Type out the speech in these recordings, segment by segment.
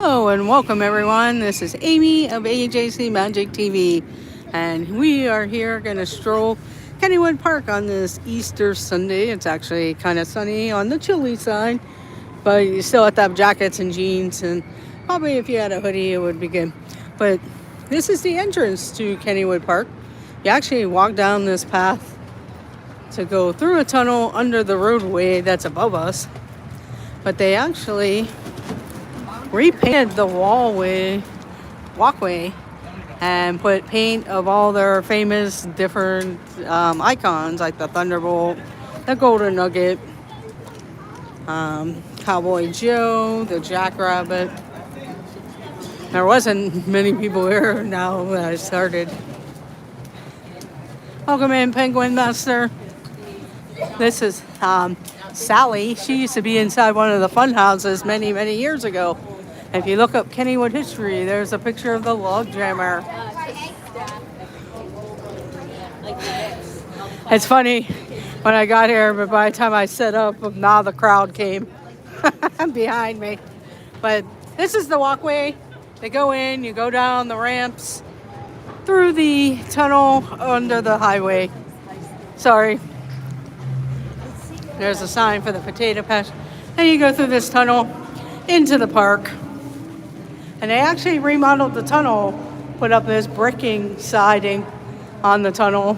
Hello and welcome everyone. This is Amy of AJC Magic TV, and we are here going to stroll Kennywood Park on this Easter Sunday. It's actually kind of sunny on the chilly side, but you still have to have jackets and jeans, and probably if you had a hoodie it would be good. But this is the entrance to Kennywood Park. You actually walk down this path to go through a tunnel under the roadway that's above us, but they actually repainted the walkway and put paint of all their famous different icons like the Thunderbolt, the Golden Nugget, Cowboy Joe, the Jackrabbit. There wasn't many people here now that I started. Welcome in, Penguin Master. This is Sally. She used to be inside one of the fun houses many, many years ago. If you look up Kennywood history, there's a picture of the log jammer. It's funny, when I got here, but by the time I set up, now the crowd came behind me. But this is the walkway. They go in, you go down the ramps, through the tunnel under the highway. Sorry. There's a sign for the potato patch. And you go through this tunnel into the park. And they actually remodeled the tunnel, put up this bricking siding on the tunnel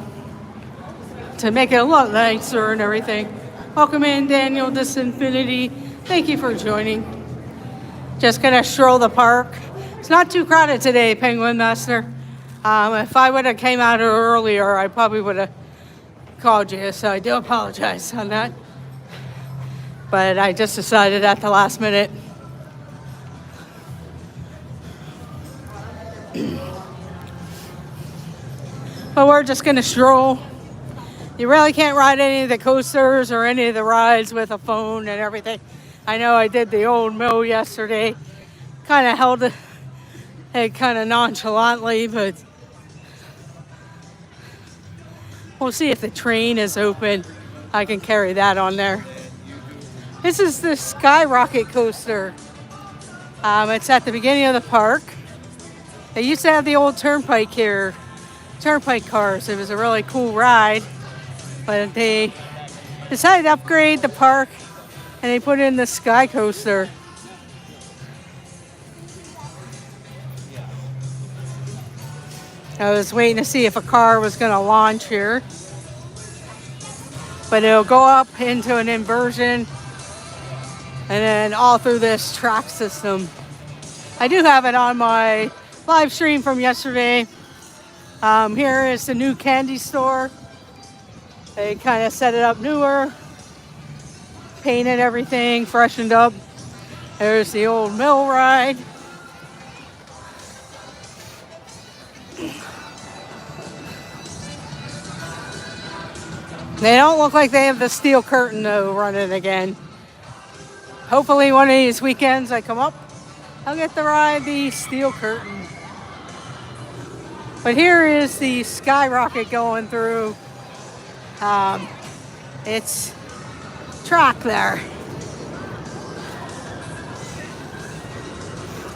to make it a lot nicer and everything. Welcome in, Daniel Disinfinity. Thank you for joining. Just gonna stroll the park. It's not too crowded today, Penguin Master. If I would have came out earlier, I probably would have called you, so I do apologize on that. But I just decided at the last minute. But we're just going to stroll. You really can't ride any of the coasters or any of the rides with a phone and everything. I know I did the old mill yesterday. Kind of held it kind of nonchalantly, but we'll see if the train is open. I can carry that on there. This is the Skyrocket coaster. It's at the beginning of the park. They used to have the old turnpike here. Turnpike cars. It was a really cool ride, but they decided to upgrade the park and they put in the Sky Coaster. I was waiting to see if a car was going to launch here, but it'll go up into an inversion and then all through this track system. I do have it on my live stream from yesterday. Here is the new candy store. They kind of set it up newer, painted everything, freshened up. There's the old mill ride. They don't look like they have the steel curtain though running again. Hopefully one of these weekends I come up, I'll get to ride the steel curtain. But here is the Skyrocket going through its track there.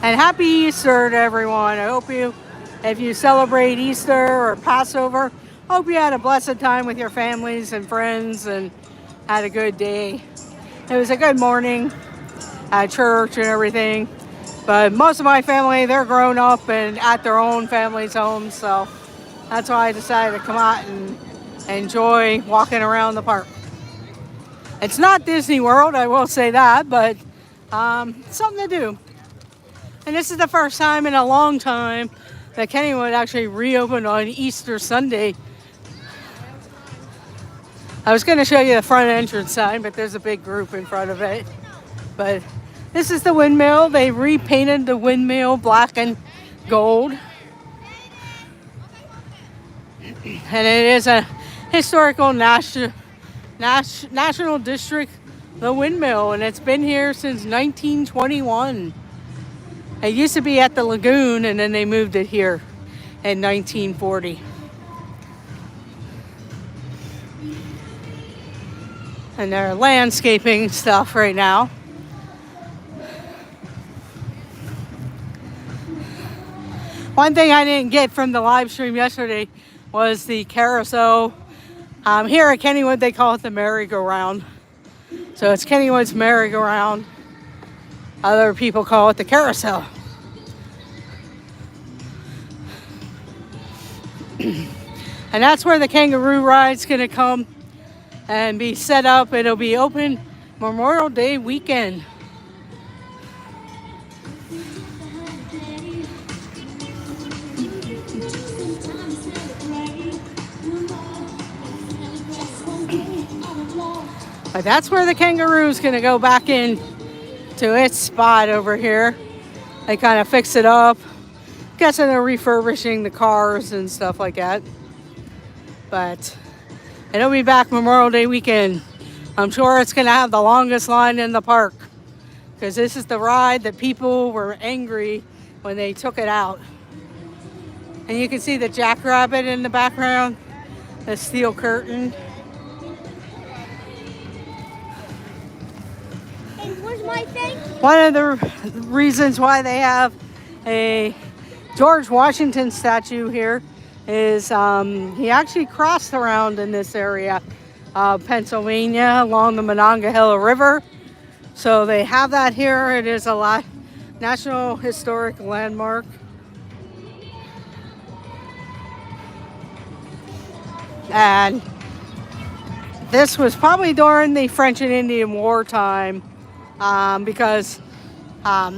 And happy Easter to everyone. I hope if you celebrate Easter or Passover, hope you had a blessed time with your families and friends and had a good day. It was a good morning at church and everything. But most of my family, they're grown up and at their own family's homes, so that's why I decided to come out and enjoy walking around the park. It's not Disney World, I will say that, but something to do. And this is the first time in a long time that Kennywood actually reopened on Easter Sunday. I was going to show you the front entrance sign, but there's a big group in front of it. But this is the windmill. They repainted the windmill black and gold. And it is a historical national district, the windmill. And it's been here since 1921. It used to be at the lagoon, and then they moved it here in 1940. And they're landscaping stuff right now. One thing I didn't get from the live stream yesterday was the carousel. Here at Kennywood, they call it the merry-go-round. So it's Kennywood's merry-go-round. Other people call it the carousel. And that's where the kangaroo ride's gonna come and be set up. It'll be open Memorial Day weekend. But that's where the kangaroo's gonna go back in to its spot over here. They kind of fix it up. Guessing they're refurbishing the cars and stuff like that. But it'll be back Memorial Day weekend. I'm sure it's gonna have the longest line in the park because this is the ride that people were angry when they took it out. And you can see the jackrabbit in the background, the steel curtain. Where's my thing? One of the reasons why they have a George Washington statue here is he actually crossed around in this area of Pennsylvania along the Monongahela River. So they have that here. It is a National Historic Landmark. And this was probably during the French and Indian War time. Because a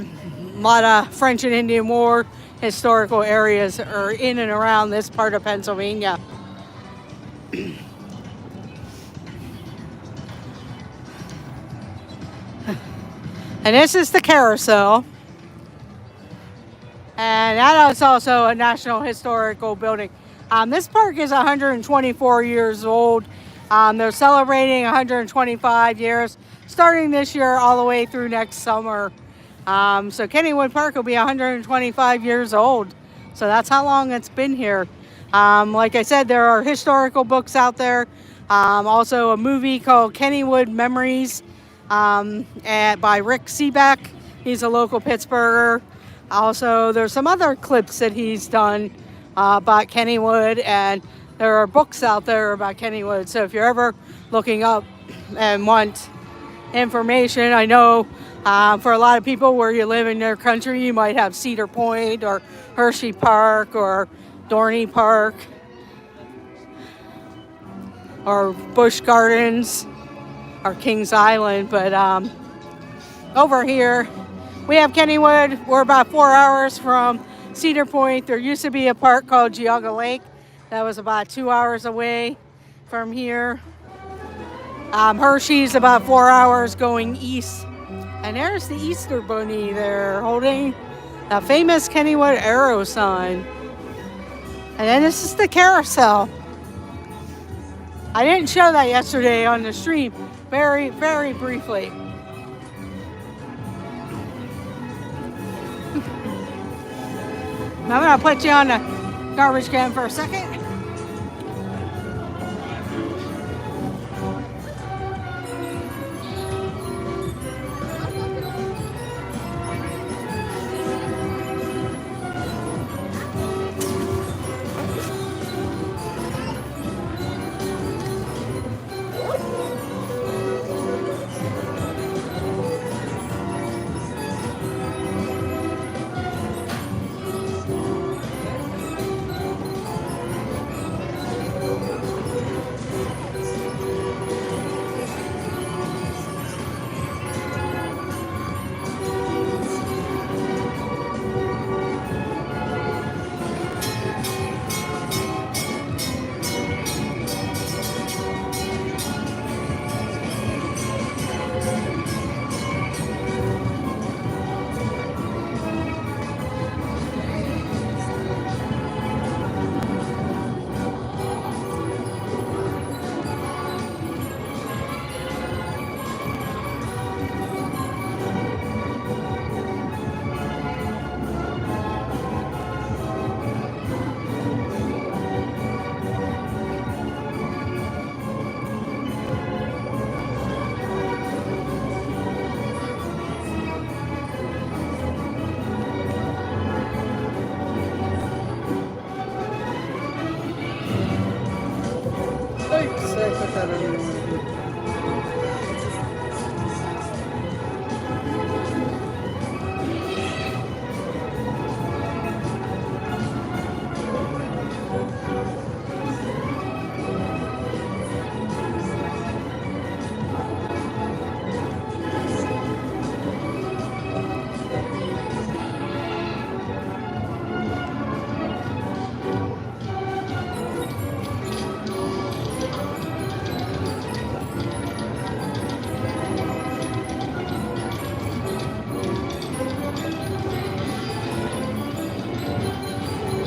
lot of French and Indian War historical areas are in and around this part of Pennsylvania. And this is the Carousel. And that is also a National Historical Building. This park is 124 years old. They're celebrating 125 years. Starting this year all the way through next summer. So Kennywood Park will be 125 years old. So that's how long it's been here. Like I said, there are historical books out there. Also a movie called Kennywood Memories by Rick Seaback. He's a local Pittsburgher. Also, there's some other clips that he's done about Kennywood, and there are books out there about Kennywood. So if you're ever looking up and want information, I know for a lot of people where you live in their country, you might have Cedar Point or Hershey Park or Dorney Park or Busch Gardens or Kings Island. But over here we have Kennywood. We're about 4 hours from Cedar Point. There used to be a park called Geauga Lake that was about 2 hours away from here. Hershey's about 4 hours going east. And there's the Easter Bunny there holding a famous Kennywood arrow sign. And then this is the Carousel. I didn't show that yesterday on the stream, very, very briefly. I'm gonna put you on the garbage can for a second.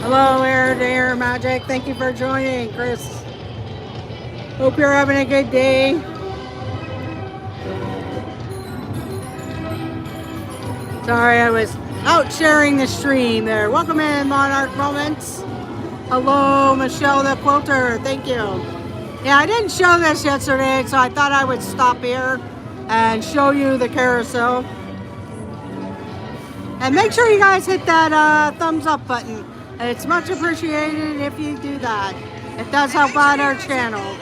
Hello, Air to Air Magic. Thank you for joining, Chris. Hope you're having a good day. Sorry, I was out sharing the stream there. Welcome in, Monarch Moments. Hello, Michelle the Quilter. Thank you. Yeah, I didn't show this yesterday, so I thought I would stop here and show you the carousel. And make sure you guys hit that thumbs up button. It's much appreciated if you do that. It does help out our channel.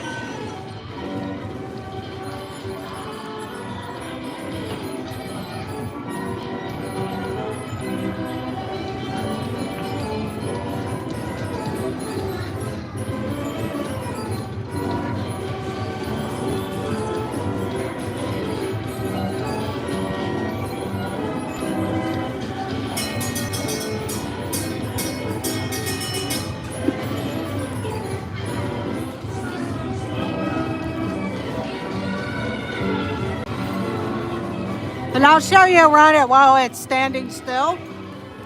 And I'll show you around it while it's standing still.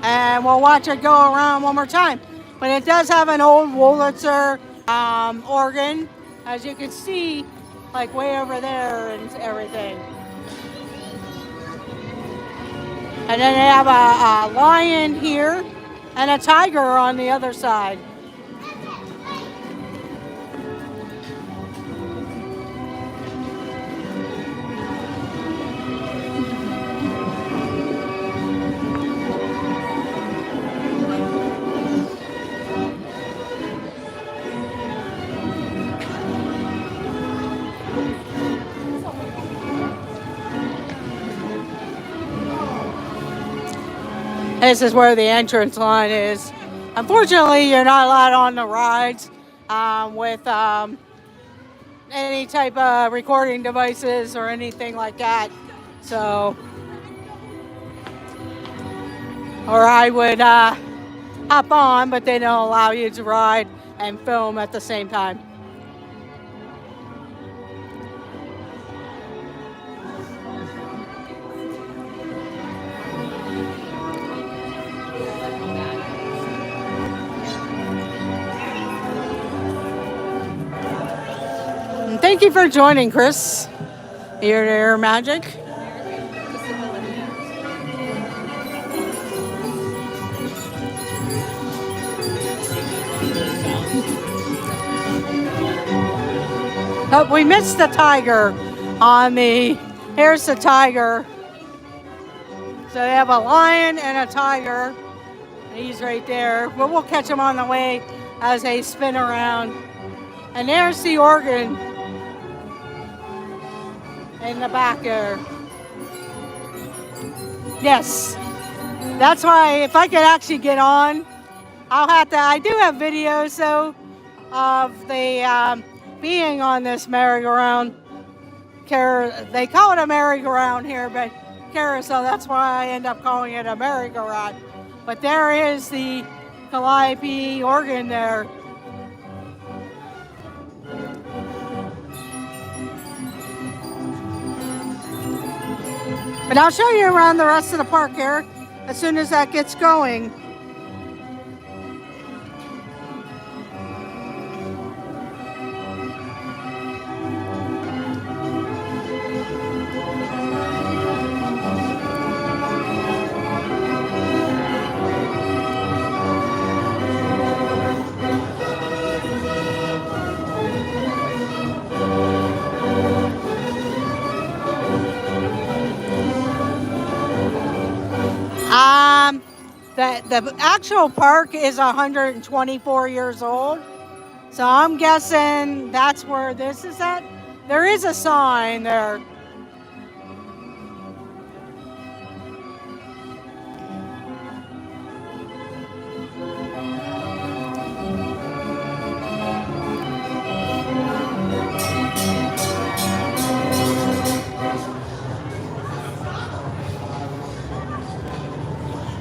And we'll watch it go around one more time. But it does have an old Wurlitzer organ, as you can see, like way over there and everything. And then they have a lion here and a tiger on the other side. This is where the entrance line is. Unfortunately, you're not allowed on the rides with any type of recording devices or anything like that. So, or I would hop on, but they don't allow you to ride and film at the same time. Thank you for joining, Chris. Ear to Air Magic. Oh, we missed the tiger on the, here's the tiger. So they have a lion and a tiger. He's right there. But we'll catch him on the way as they spin around. And there's the organ in the back there. Yes, that's why if I could actually get on, I'll have to, I do have videos though of the being on this merry-go-round. They call it a merry-go-round here, but carousel, that's why I end up calling it a merry-go-round. But there is the Calliope organ there. But I'll show you around the rest of the park here as soon as that gets going. The actual park is 124 years old. So I'm guessing that's where this is at. There is a sign there.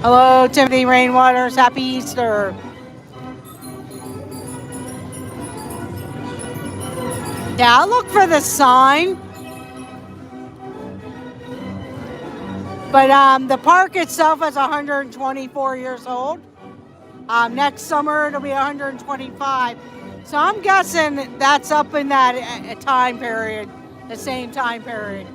Hello, Timothy Rainwaters. Happy Easter. Yeah, I'll look for the sign. But the park itself is 124 years old. Next summer it'll be 125. So I'm guessing that's up in that time period, the same time period.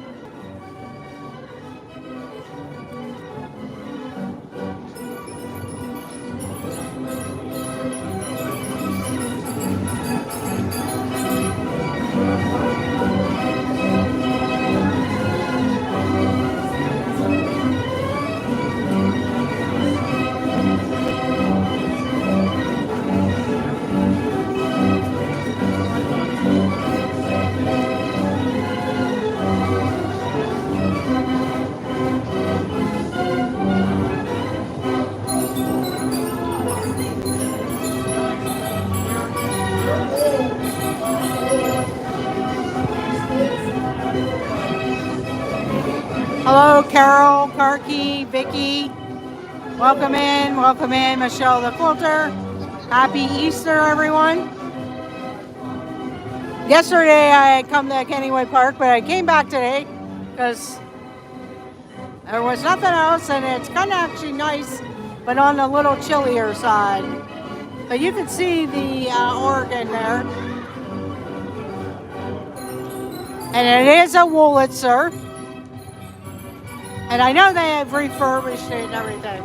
Hello, Carol, Karki, Vicky. Welcome in, Michelle the Quilter. Happy Easter, everyone. Yesterday I had come to Kennywood Park, but I came back today because there was nothing else, and it's kind of actually nice, but on the little chillier side. But you can see the Oregon there. And it is a Wurlitzer. And I know they have refurbished it and everything.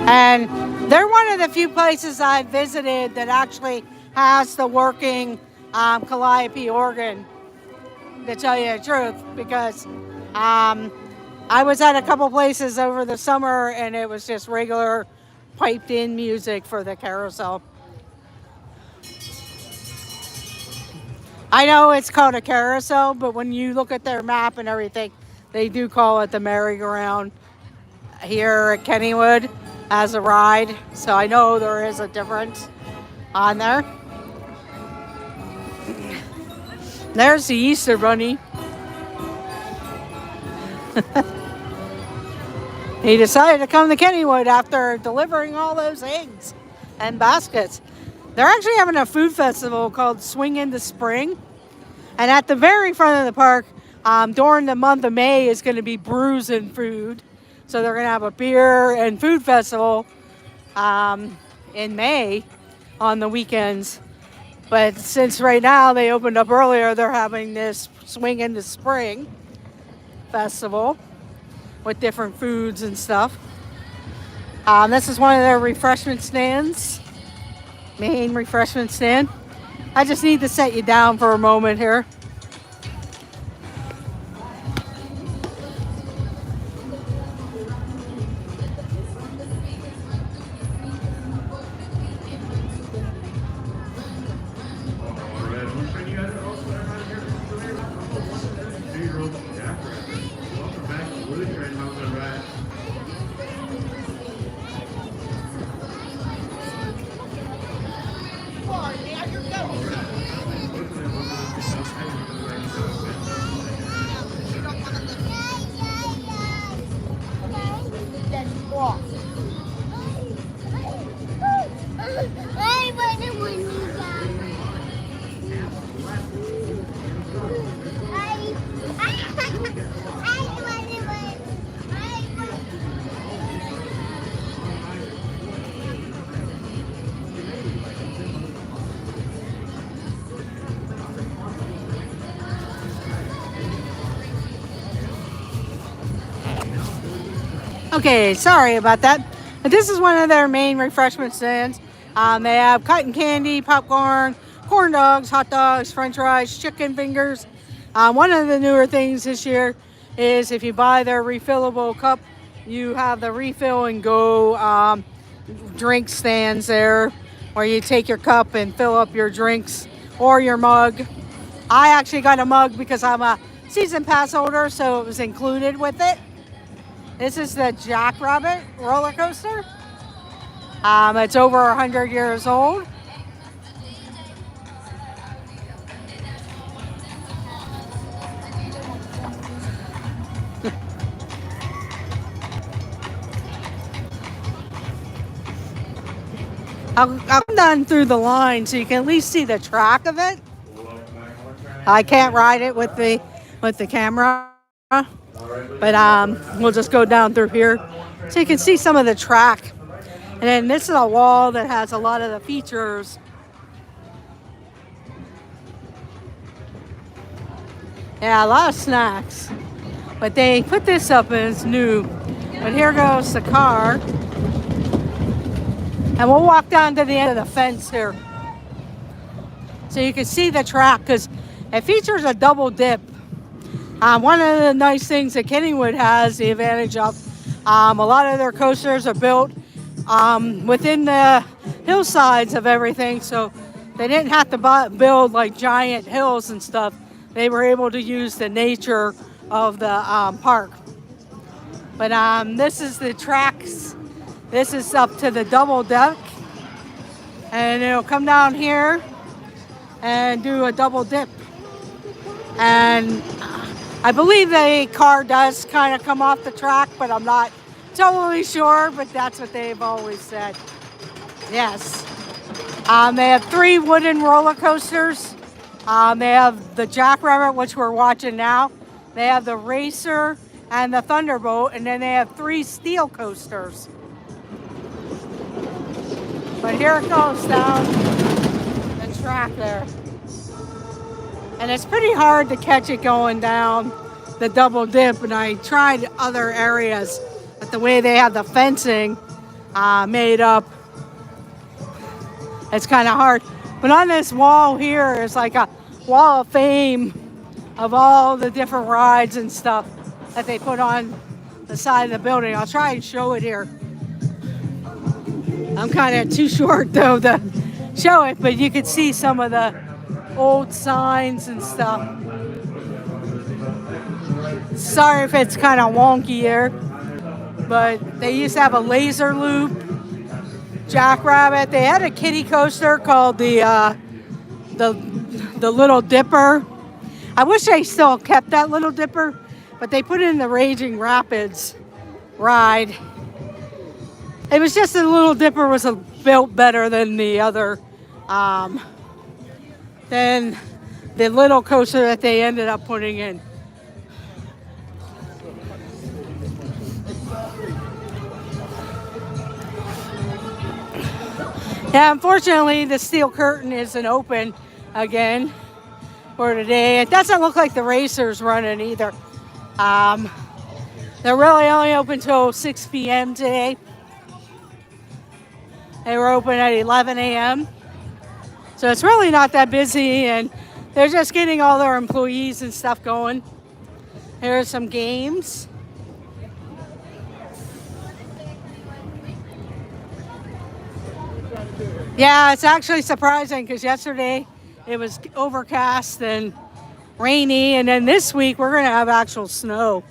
And they're one of the few places I've visited that actually has the working calliope organ, to tell you the truth, because I was at a couple places over the summer and it was just regular piped in music for the carousel. I know it's called a carousel, but when you look at their map and everything, they do call it the merry-go-round here at Kennywood as a ride. So I know there is a difference on there. There's the Easter Bunny. He decided to come to Kennywood after delivering all those eggs and baskets. They're actually having a food festival called Swing into Spring. And at the very front of the park, during the month of May, is going to be brews and food. So they're going to have a beer and food festival in May on the weekends. But since right now they opened up earlier, they're having this Swing into Spring festival with different foods and stuff. This is one of their refreshment stands. Main refreshment stand. I just need to set you down for a moment here. Okay, sorry about that. This is one of their main refreshment stands. They have cotton candy, popcorn, corn dogs, hot dogs, french fries, chicken fingers. One of the newer things this year is if you buy their refillable cup, you have the refill and go drink stands there where you take your cup and fill up your drinks or your mug. I actually got a mug because I'm a season pass holder, so it was included with it. This is the Jackrabbit roller coaster. It's over 100 years old. I'll come down through the line so you can at least see the track of it. I can't ride it with the with the camera. But we'll just go down through here so you can see some of the track. And then this is a wall that has a lot of the features. Yeah, a lot of snacks. But they put this up and it's new. But here goes the car. And we'll walk down to the end of the fence here. So you can see the track because it features a double dip. One of the nice things that Kennywood has the advantage of, a lot of their coasters are built within the hillsides of everything. So they didn't have to build like giant hills and stuff. They were able to use the nature of the park. But this is the tracks. This is up to the double deck. And it'll come down here and do a double dip. And I believe the car does kind of come off the track, but I'm not totally sure, but that's what they've always said. Yes. They have 3 wooden roller coasters. They have the Jackrabbit, which we're watching now. They have the Racer and the Thunderbolt, and then they have 3 steel coasters. But here it goes down the track there. And it's pretty hard to catch it going down the double dip, and I tried other areas, but the way they have the fencing made up, it's kind of hard. But on this wall here is like a wall of fame of all the different rides and stuff that they put on the side of the building. I'll try and show it here. I'm kind of too short though to show it, but you can see some of the old signs and stuff. Sorry if it's kind of wonky here, but they used to have a laser loop, Jackrabbit. They had a kiddie coaster called the Little Dipper. I wish they still kept that Little Dipper, but they put in the Raging Rapids ride. It was just the Little Dipper was built better than the other, than the little coaster that they ended up putting in. Yeah, unfortunately, the steel curtain isn't open again for today. It doesn't look like the Racer's running either. They're really only open till 6 p.m. today. They were open at 11 a.m. So it's really not that busy, and they're just getting all their employees and stuff going. Here are some games. Yeah, it's actually surprising because yesterday it was overcast and rainy, and then this week we're going to have actual snow,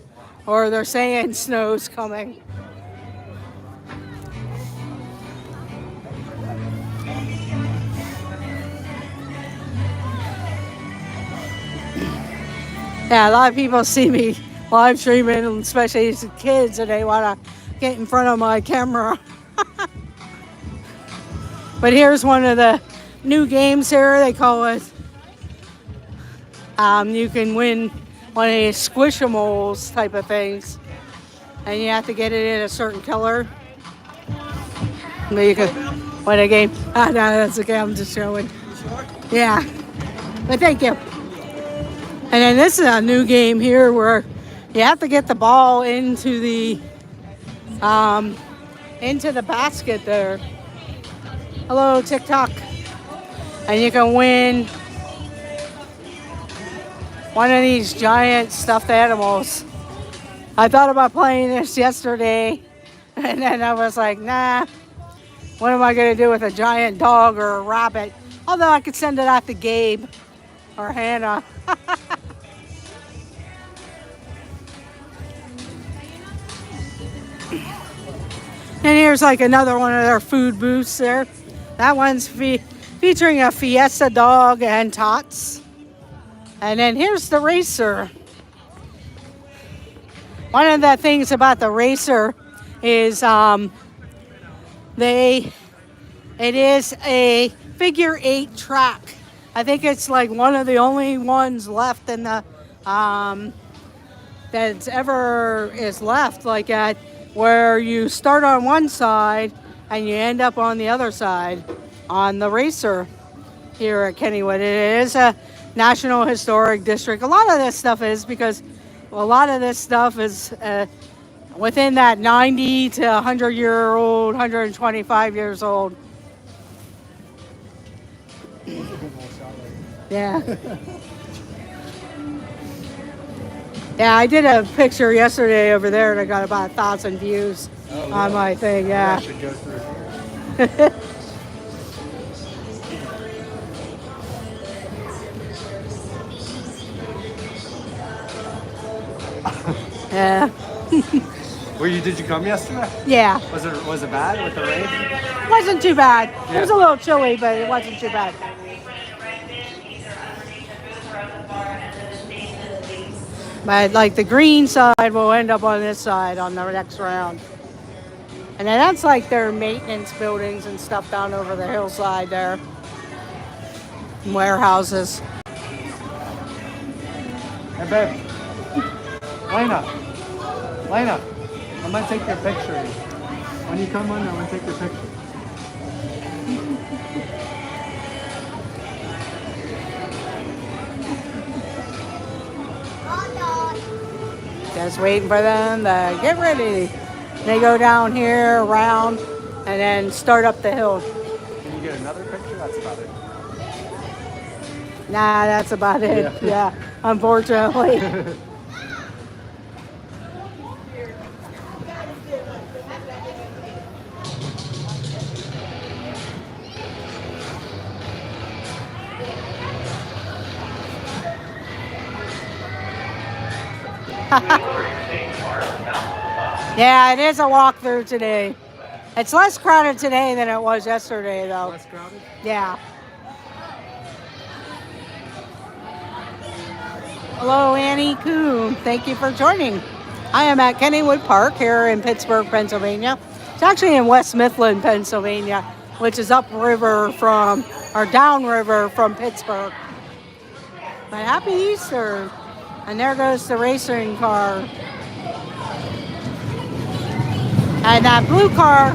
or they're saying snow's coming. Yeah, a lot of people see me live streaming, especially as kids, and they want to get in front of my camera. But here's one of the new games here. They call it, you can win one of these Squishimals type of things. And you have to get it in a certain color. But you can win a game. No, that's okay, I'm just showing. Yeah, but thank you. And then this is a new game here where you have to get the ball into the basket there. Hello, TikTok. And you can win one of these giant stuffed animals. I thought about playing this yesterday, and then I was like, nah, what am I going to do with a giant dog or a rabbit? Although I could send it out to Gabe or Hannah. And here's like another one of their food booths there. That one's featuring a Fiesta dog and tots. And then here's the Racer. One of the things about the Racer is it is a figure 8 track. I think it's like one of the only ones left in the that's ever is left, like at where you start on one side and you end up on the other side on the racer here at Kennywood. It is a National Historic District. A lot of this stuff is because a lot of this stuff is within that 90 to 100-year-old, 125 years old. Yeah. Yeah, I did a picture yesterday over there and I got about 1,000 views on my thing. Yeah. I should go through. Yeah. Did you come yesterday? Yeah. Was it bad with the rain? Wasn't too bad. Yeah. It was a little chilly, but it wasn't too bad. But like the green side will end up on this side on the next round. And then that's like their maintenance buildings and stuff down over the hillside there. And warehouses. Hey babe. Lena, I'm gonna take your picture. When you come on, I'm gonna take your picture. Just waiting for them to get ready. They go down here, around, and then start up the hill. Can you get another picture? That's about it. Nah, that's about it. Yeah, unfortunately. Yeah, it is a walkthrough today. It's less crowded today than it was yesterday, though. Less crowded? Yeah. Hello, Annie Kuhn. Thank you for joining. I am at Kennywood Park here in Pittsburgh, Pennsylvania. It's actually in West Mifflin, Pennsylvania, which is upriver from, or downriver from Pittsburgh. But happy Easter. And there goes the racing car. And that blue car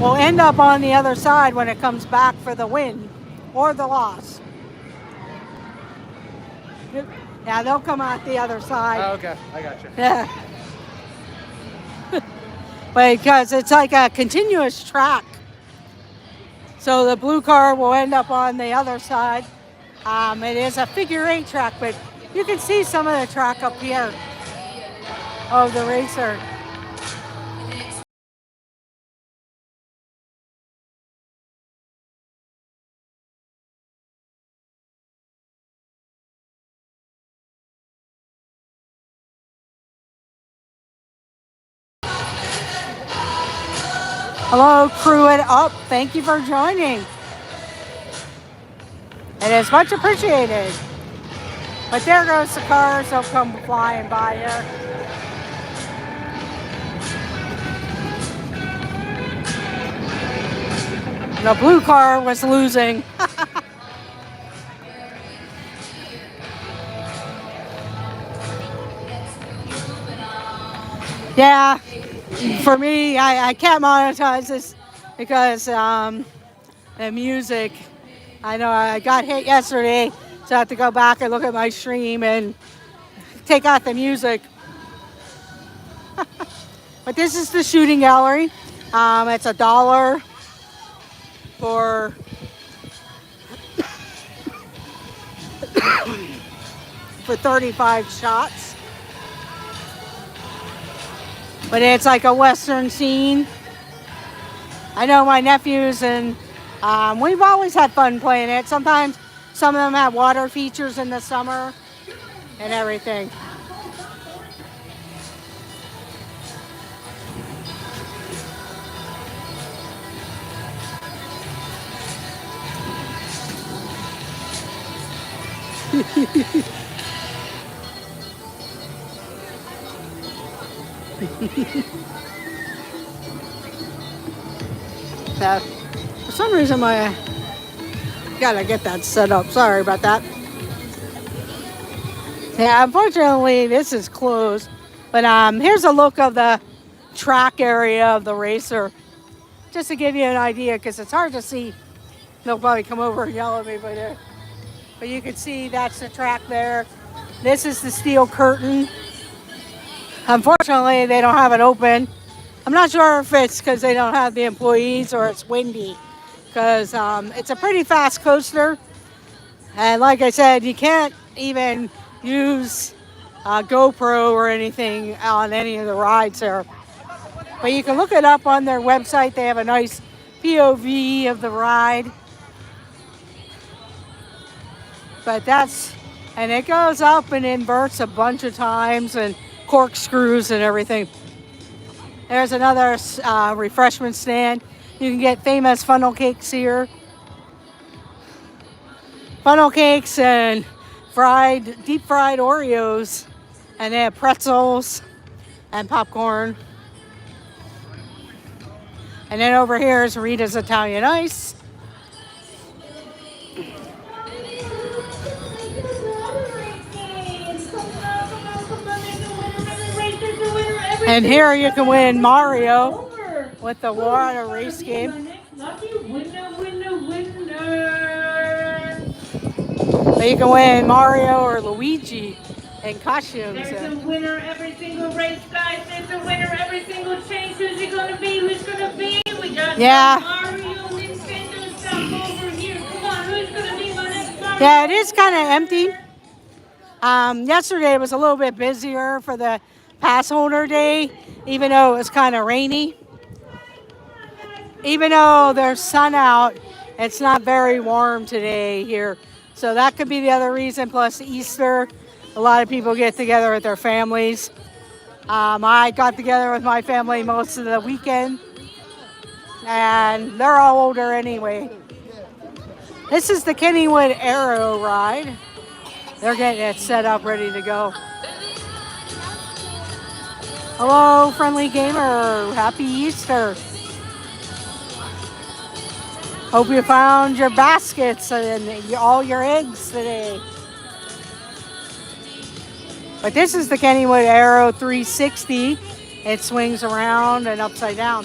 will end up on the other side when it comes back for the win or the loss. Yeah, they'll come out the other side. Oh, okay. I got you. Yeah. Because it's like a continuous track. So the blue car will end up on the other side. It is a figure-8 track, but you can see some of the track up here of the racer. Hello, Crew It Up. Thank you for joining. It is much appreciated. But there goes the cars. They'll come flying by here. The blue car was losing. Yeah, for me, I can't monetize this because the music, I know I got hit yesterday, so I have to go back and look at my stream and take out the music. But this is the shooting gallery. It's $1 for for 35 shots. But it's like a Western scene. I know my nephews and we've always had fun playing it. Sometimes some of them have water features in the summer and everything. So, for some reason I gotta get that set up. Sorry about that. Yeah, unfortunately, this is closed. But here's a look of the track area of the racer, just to give you an idea, because it's hard to see. They'll probably come over and yell at me, but you can see that's the track there. This is the steel curtain. Unfortunately, they don't have it open. I'm not sure if it's because they don't have the employees or it's windy, because it's a pretty fast coaster. And like I said, you can't even use a GoPro or anything on any of the rides there. But you can look it up on their website. They have a nice POV of the ride. But and it goes up and inverts a bunch of times and corkscrews and everything. There's another refreshment stand. You can get famous funnel cakes here. Funnel cakes and deep fried Oreos. And they have pretzels and popcorn. And then over here is Rita's Italian Ice. And here you can win Mario with the water race game. So you can win Mario or Luigi in costumes. There's a winner every single race, guys. There's a winner every single chase. Who's it going to be? Who's going to be? We got Mario, Nintendo stuff over here. Come on, who's going to be my next Mario? Yeah, it is kind of empty. Yesterday was a little bit busier for the pass holder day, even though it was kind of rainy. Even though there's sun out, it's not very warm today here. So that could be the other reason, plus Easter. A lot of people get together with their families. I got together with my family most of the weekend, and they're all older anyway. This is the Kennywood Arrow ride. They're getting it set up, ready to go. Hello, friendly gamer. Happy Easter. Hope you found your baskets and all your eggs today. But this is the Kennywood Arrow 360. It swings around and upside down.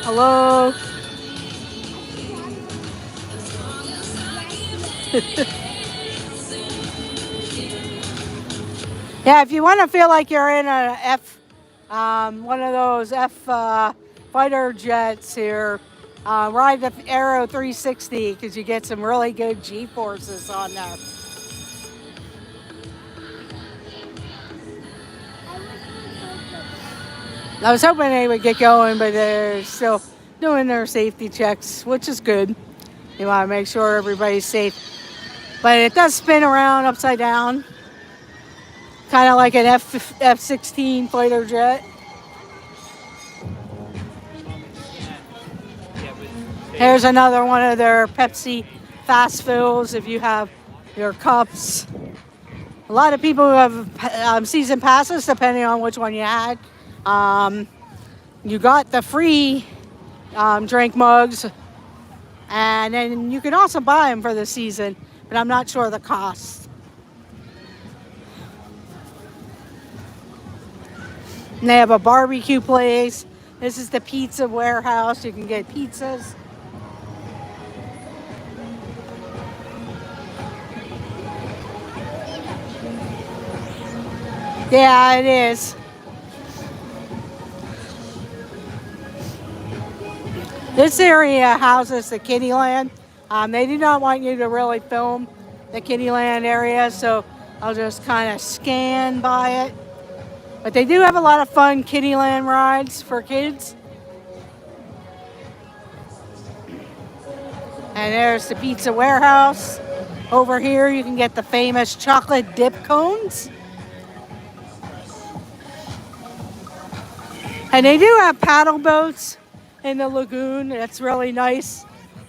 Hello. Yeah, if you want to feel like you're in a one of those fighter jets here, ride the Arrow 360 because you get some really good G-forces on there. I was hoping they would get going, but they're still doing their safety checks, which is good. You want to make sure everybody's safe. But it does spin around upside down, kind of like an F-16 fighter jet. Here's another one of their Pepsi fast fills if you have your cups. A lot of people who have season passes, depending on which one you had. You got the free drink mugs, and then you can also buy them for the season, but I'm not sure the cost. And they have a barbecue place. This is the pizza warehouse. You can get pizzas. Yeah, it is. This area houses the Kiddieland. They do not want you to really film the Kiddieland area, so I'll just kind of scan by it. But they do have a lot of fun Kiddieland rides for kids. And there's the pizza warehouse. Over here you can get the famous chocolate dip cones. And they do have paddle boats in the lagoon. That's really nice.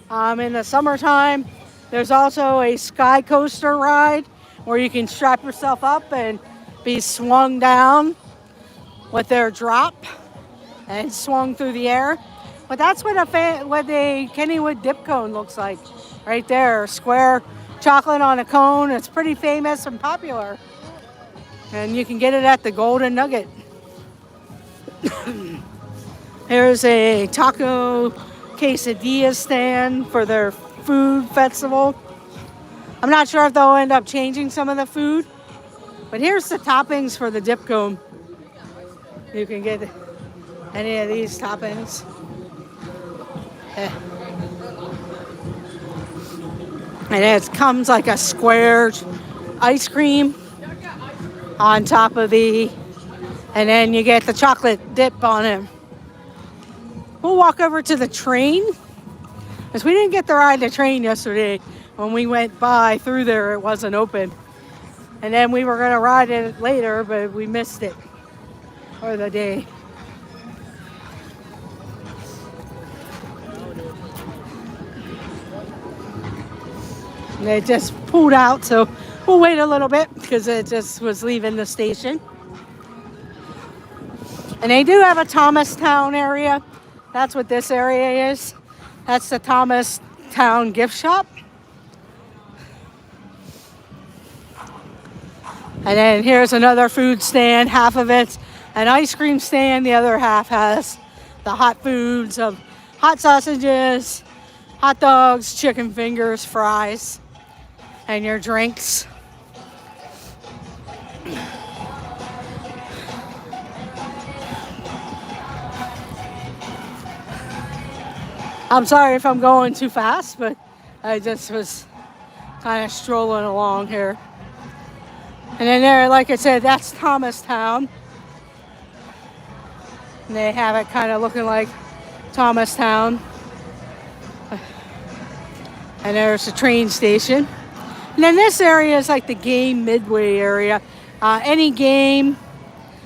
In the summertime, there's also a sky coaster ride where you can strap yourself up and be swung down with their drop and swung through the air. But that's what a Kennywood dip cone looks like. Right there, square chocolate on a cone. It's pretty famous and popular. And you can get it at the Golden Nugget. Here's a taco quesadilla stand for their food festival. I'm not sure if they'll end up changing some of the food, but here's the toppings for the dip cone. You can get any of these toppings. And it comes like a square ice cream on top of and then you get the chocolate dip on it. We'll walk over to the train, because we didn't get to ride the train yesterday. When we went by through there, it wasn't open. And then we were going to ride it later, but we missed it for the day. And it just pulled out, so we'll wait a little bit because it just was leaving the station. And they do have a Thomastown area. That's what this area is. That's the Thomastown gift shop. And then here's another food stand. Half of it's an ice cream stand. The other half has the hot foods of hot sausages, hot dogs, chicken fingers, fries, and your drinks. I'm sorry if I'm going too fast, but I just was kind of strolling along here. And then there, like I said, that's Thomastown. And they have it kind of looking like Thomastown. And there's the train station. And then this area is like the game midway area. Any game.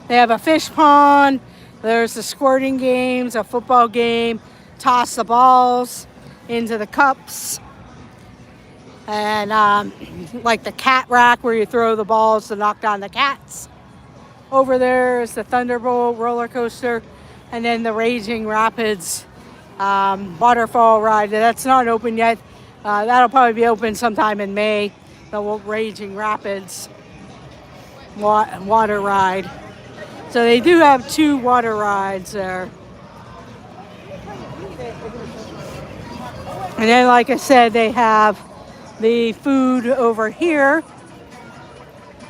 They have a fish pond. There's the squirting games, a football game. Toss the balls into the cups. And like the cat rack where you throw the balls to knock down the cats. Over there is the Thunderbolt roller coaster. And then the Raging Rapids waterfall ride. That's not open yet. That'll probably be open sometime in May. The Raging Rapids water ride. So they do have 2 water rides there. And then, like I said, they have the food over here.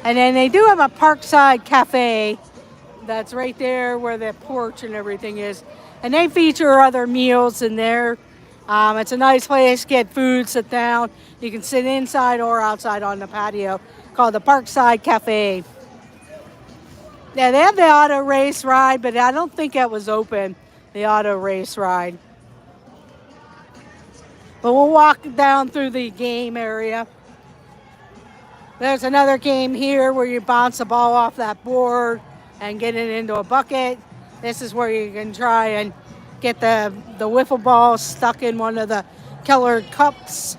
And then they do have a Parkside Cafe that's right there where the porch and everything is. And they feature other meals in there. It's a nice place to get food, sit down. You can sit inside or outside on the patio, called the Parkside Cafe. Yeah, they have the auto race ride, but I don't think it was open, the auto race ride. But we'll walk down through the game area. There's another game here where you bounce a ball off that board and get it into a bucket. This is where you can try and get the wiffle ball stuck in one of the colored cups.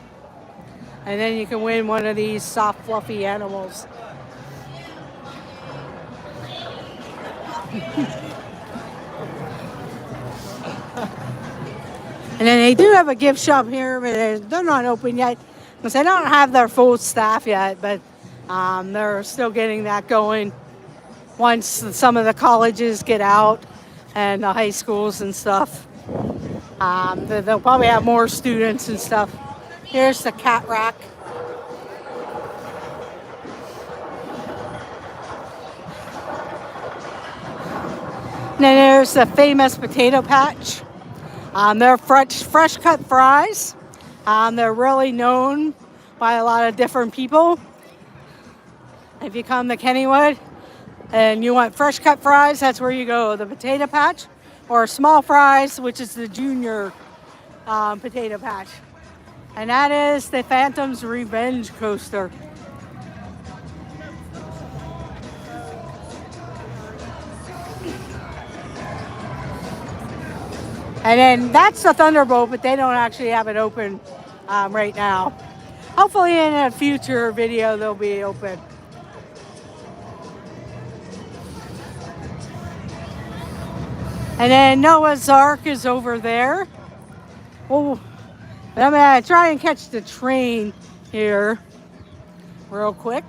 And then you can win one of these soft, fluffy animals. And then they do have a gift shop here, but they're not open yet because they don't have their full staff yet, but they're still getting that going once some of the colleges get out and the high schools and stuff. They'll probably have more students and stuff. Here's the cat rack. And then there's the famous potato patch. They're fresh cut fries. They're really known by a lot of different people. If you come to Kennywood and you want fresh cut fries, that's where you go. The potato patch, or small fries, which is the junior potato patch. And that is the Phantom's Revenge coaster. And then that's the Thunderbolt, but they don't actually have it open right now. Hopefully in a future video they'll be open. And then Noah's Ark is over there. Oh, I'm gonna try and catch the train here. real quick.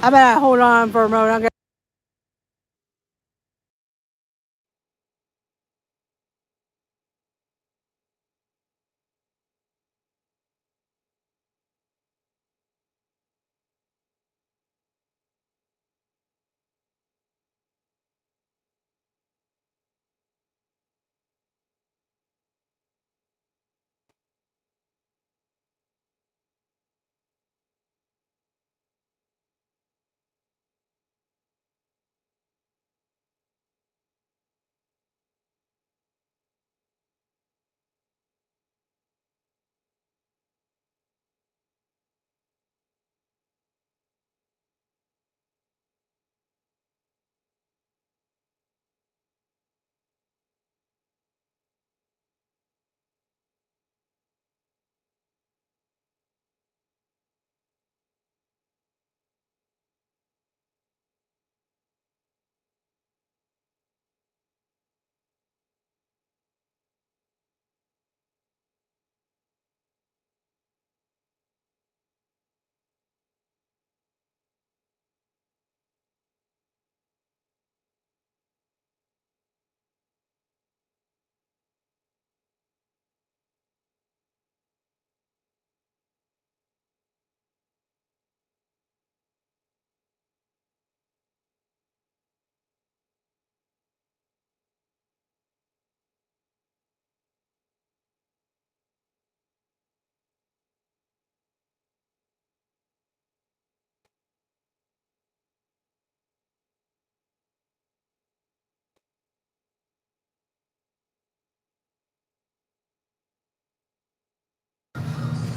I better hold on for a moment. I'm gonna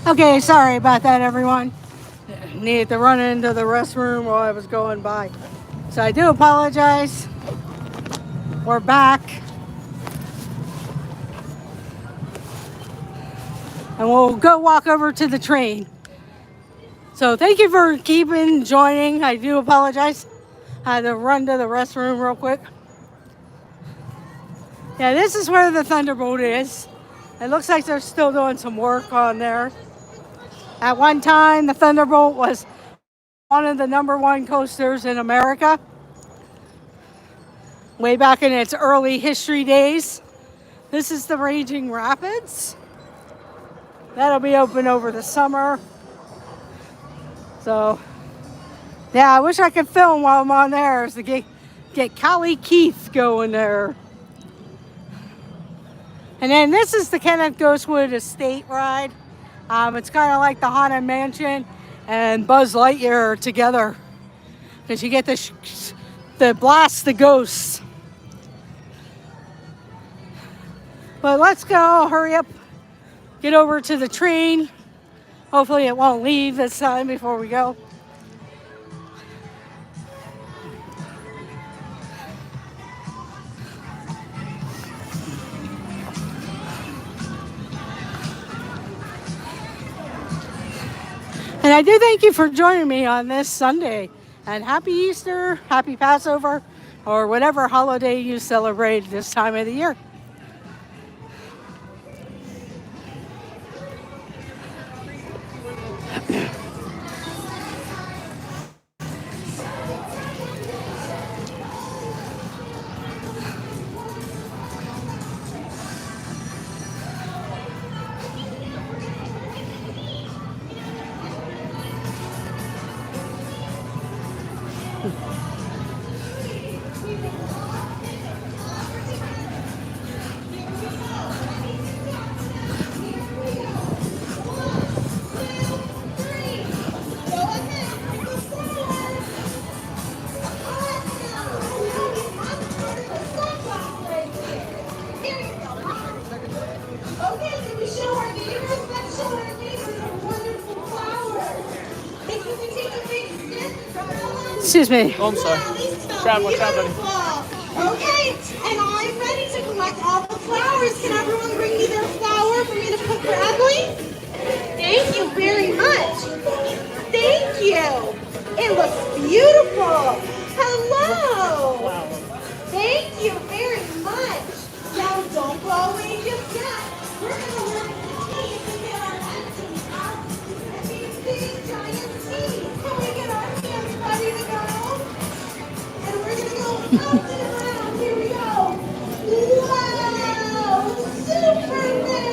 Okay, sorry about that, everyone. Needed to run into the restroom while I was going by. So I do apologize. We're back. And we'll go walk over to the train. So thank you for joining. I do apologize. I had to run to the restroom real quick. Yeah, this is where the Thunderbolt is. It looks like they're still doing some work on there. At one time, the Thunderbolt was one of the #1 coasters in America. Way back in its early history days. This is the Raging Rapids. That'll be open over the summer. So, yeah, I wish I could film while I'm on there to get Callie Keith going there. And then this is the Kenneth Ghostwood Estate ride. It's kind of like the Haunted Mansion and Buzz Lightyear together. Because you get the blast the ghosts. But let's go, hurry up, get over to the train. Hopefully it won't leave this time before we go. And I do thank you for joining me on this Sunday. And happy Easter, happy Passover, or whatever holiday you celebrate this time of the year. Excuse me. Oh, I'm sorry. Chad, what's happening? Okay, and I'm ready to collect all the flowers. Can everyone bring me their flower for me to put forever? beautiful. Hello. Thank you very much. Now don't go away just yet. We're going to work these to get our engines out. And these big giant seats. Can we get our hands ready to go? And we're going to go out and around. Here we go. Wow. Super big.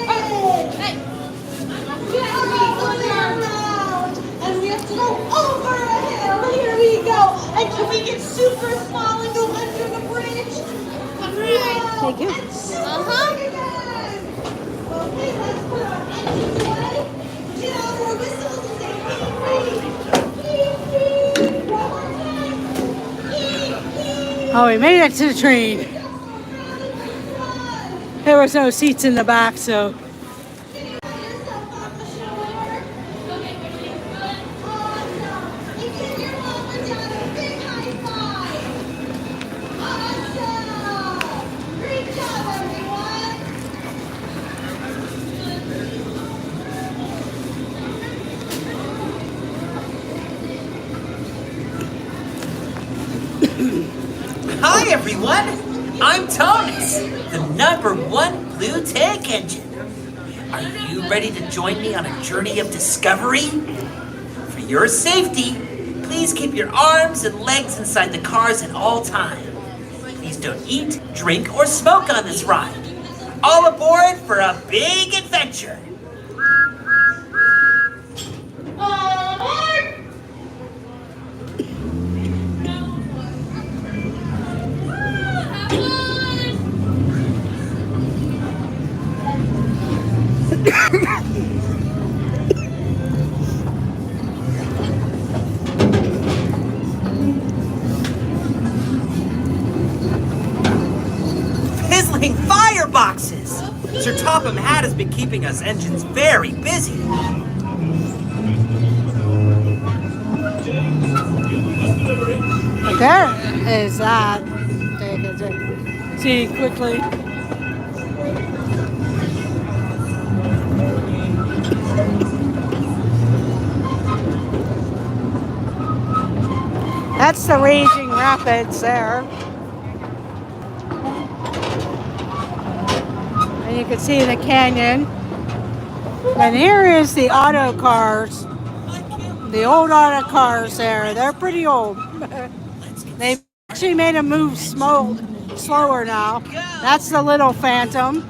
Around. And we have to go over a hill. Here we go. And can we get super small and go under the bridge? Thank you. Again. Okay, let's put our engines away. Get out our whistles and say beep, beep. One more time. Beep, beep. Oh, we made it to the train. There was no seats in the back, so. Hi everyone, I'm Thomas, the #1 blue tank engine. Are you ready to join me on a journey of discovery? For your safety, please keep your arms and legs inside the cars at all times. Please don't eat, drink, or smoke on this ride. All aboard for a big adventure. Fizzling fireboxes! Sir Topham Hatt has been keeping us engines very busy. There is that. See quickly. That's the raging rapids there. And you can see the canyon. And here is the auto cars. The old auto cars there. They're pretty old. They actually made them move slower now. That's the little Phantom.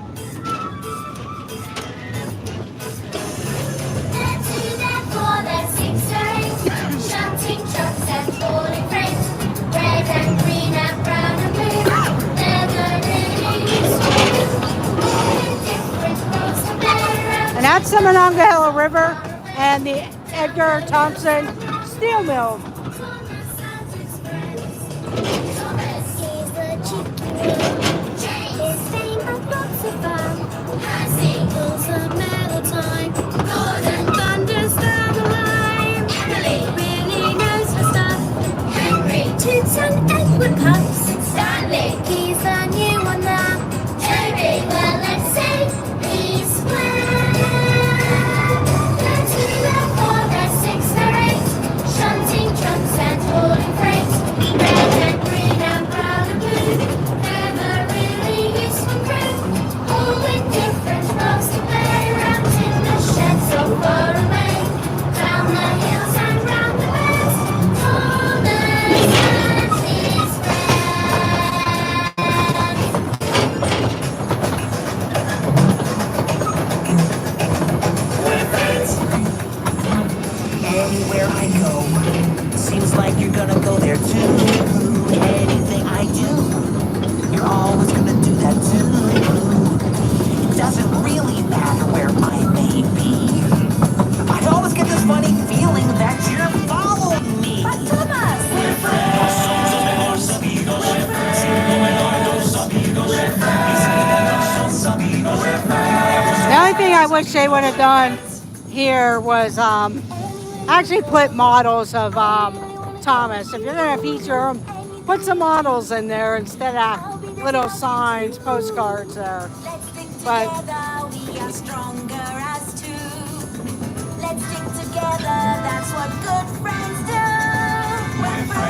And that's the Monongahela River and the Edgar Thompson Steel Mill. Toots and Edward Cups. Stanley, he's the new one now. Jerry, well, let's say he's square. They're 2, they're 4, they're 6, they're 8. Shunting trucks and hauling freight. Red and green and brown and blue. They're the really useful crew. All with different roles to play around in the shed so far away. Down the hills and round the bends. All the Anywhere I go, seems like you're gonna go there too. Anything I do, you're always gonna do that too. It doesn't really matter where I may be. I always get this funny feeling that you're following me. But Thomas! The only thing I wish they would have done here was actually put models of Thomas. If you're going to feature them, put some models in there instead of little signs, postcards there. But we are stronger as two. Let's stick together, that's what good friends do. We're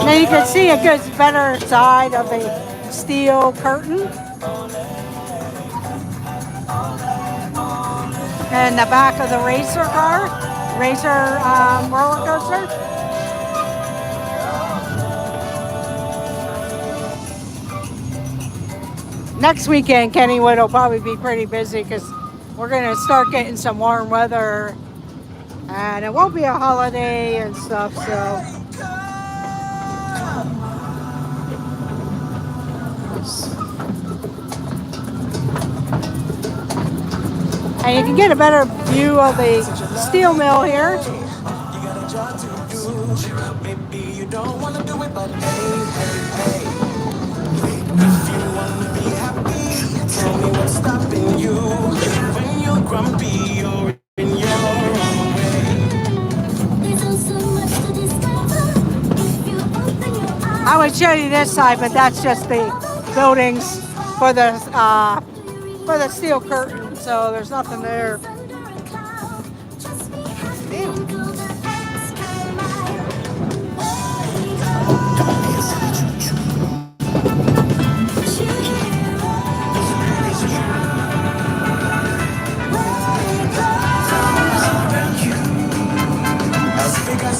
Now you can see a good better side of the steel curtain and the back of the racer roller coaster. Next weekend, Kennywood will probably be pretty busy because we're going to start getting some warm weather and it won't be a holiday and stuff, so. And you can get a better view of the steel mill here. Maybe you don't want to do it, but hey. If you want to be happy, tell me what's stopping you. When you're grumpy or in your own way. There's also much to discover if you open your eyes. I would show you this side, but that's just the buildings for the steel curtain, so there's nothing there.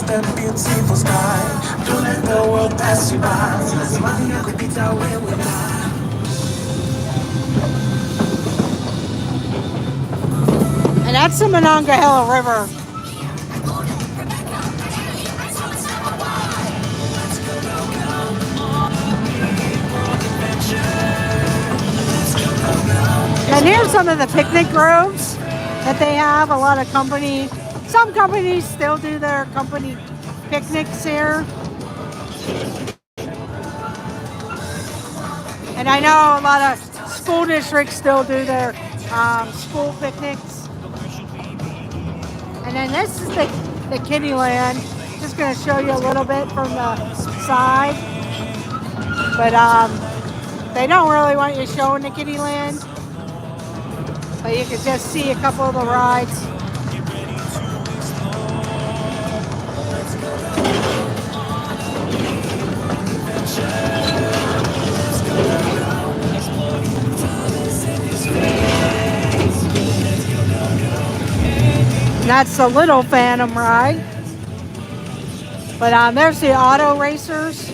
That beautiful sky. Don't let the world pass you by. And that's the Monongahela River. And here's some of the picnic groves that they have. A lot of some companies still do their company picnics here. And I know a lot of school districts still do their school picnics. And then this is the Kiddieland. Just going to show you a little bit from the side. But they don't really want you showing the Kiddieland. But you can just see a couple of the rides. That's the little Phantom ride. But there's the auto racers.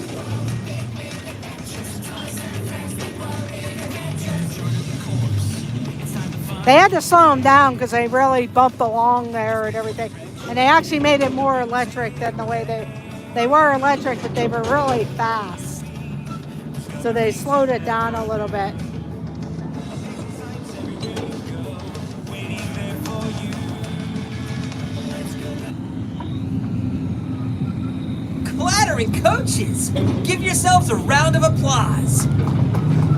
They had to slow them down because they really bumped along there and everything. And they actually made it more electric than the way they were electric, but they were really fast. So they slowed it down a little bit. Clattering coaches! Give yourselves a round of applause.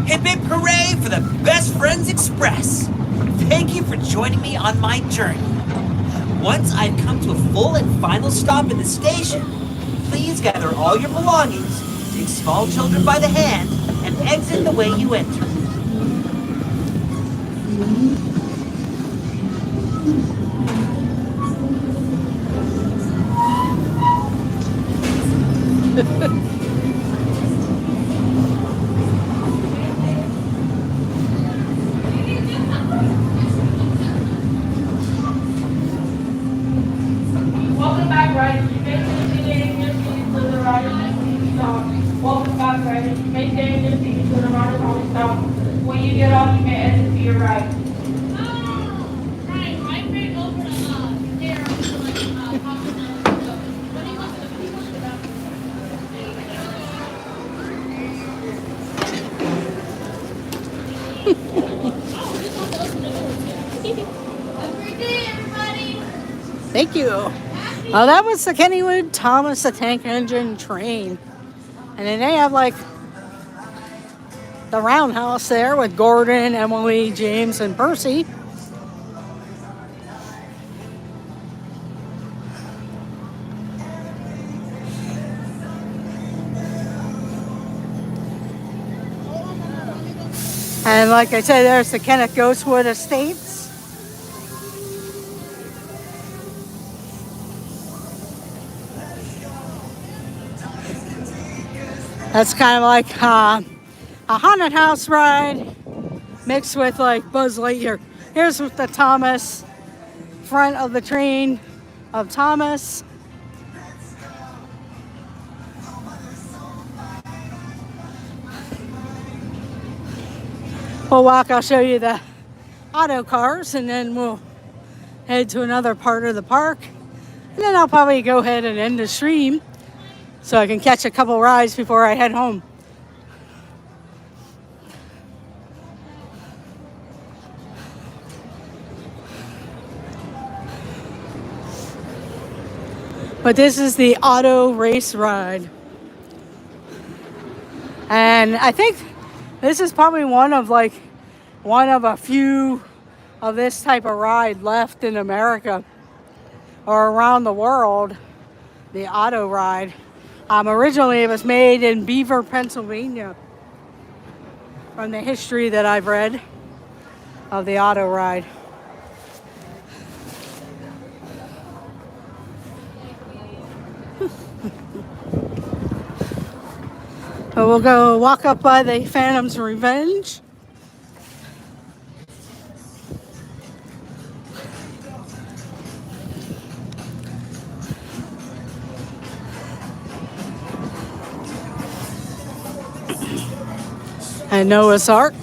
Hip hip hooray for the Best Friends Express. Thank you for joining me on my journey. Once I've come to a full and final stop in the station, please gather all your belongings, take small children by the hand, and exit the way you entered. Welcome back, riders. You may stay in your seats so the riders can stop. Welcome back, riders. You may stay in your seats so the riders always stop. When you get off, you may exit to your right. Right, my friend over there. Thank you. Well, that was the Kennywood Thomas the Tank Engine train. And then they have like the roundhouse there with Gordon, Emily, James, and Percy. And like I said, there's the Kenneth Ghostwood Estates. That's kind of like a haunted house ride mixed with like Buzz Lightyear. Here's the Thomas, front of the train of Thomas. We'll walk, I'll show you the auto cars, and then we'll head to another part of the park. And then I'll probably go ahead and end the stream so I can catch a couple rides before I head home. But this is the auto race ride. And I think this is probably one of a few of this type of ride left in America or around the world, the auto ride. Originally it was made in Beaver, Pennsylvania, from the history that I've read of the auto ride. So we'll go walk up by the Phantom's Revenge. And Noah's Ark.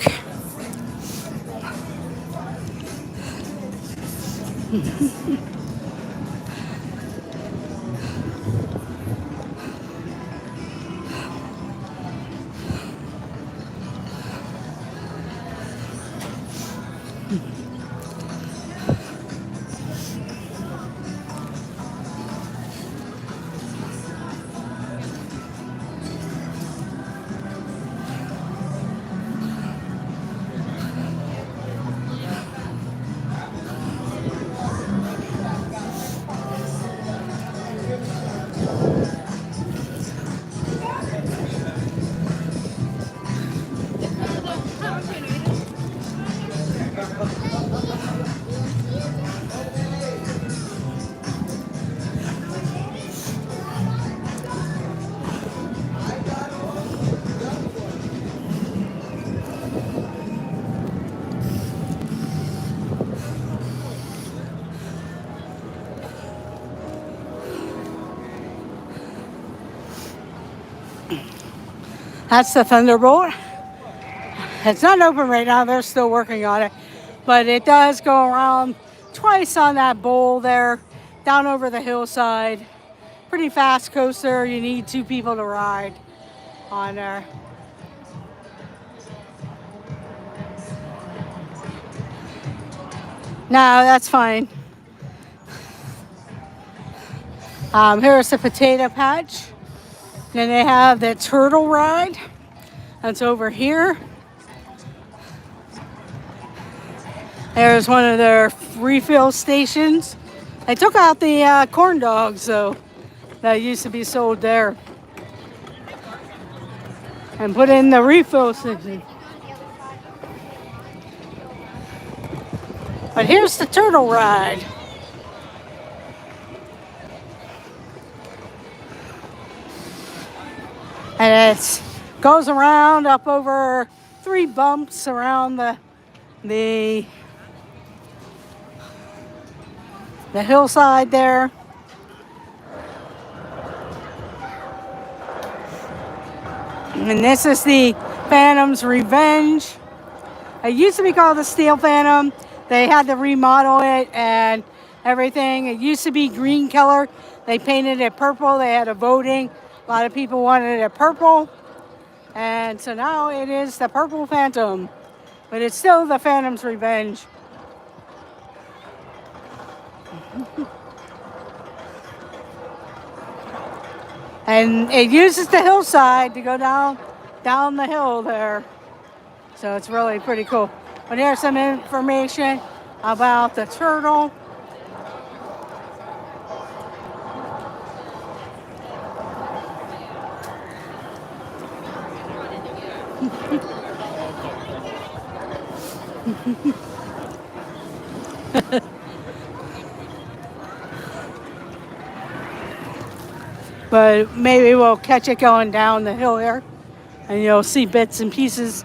That's the Thunderbolt. It's not open right now, they're still working on it. But it does go around twice on that bowl there, down over the hillside. Pretty fast coaster, you need 2 people to ride on there. No, that's fine. Here's the Potato Patch. Then they have the Turtle Ride. That's over here. There's one of their refill stations. They took out the corn dogs, though, that used to be sold there, and put in the refill station. But here's the Turtle Ride. And it goes around up over 3 bumps around the hillside there. And this is the Phantom's Revenge. It used to be called the Steel Phantom. They had to remodel it and everything. It used to be green color. They painted it purple. They had a voting. A lot of people wanted it purple. And so now it is the Purple Phantom. But it's still the Phantom's Revenge. And it uses the hillside to go down the hill there. So it's really pretty cool. But here's some information about the turtle. But maybe we'll catch it going down the hill here, and you'll see bits and pieces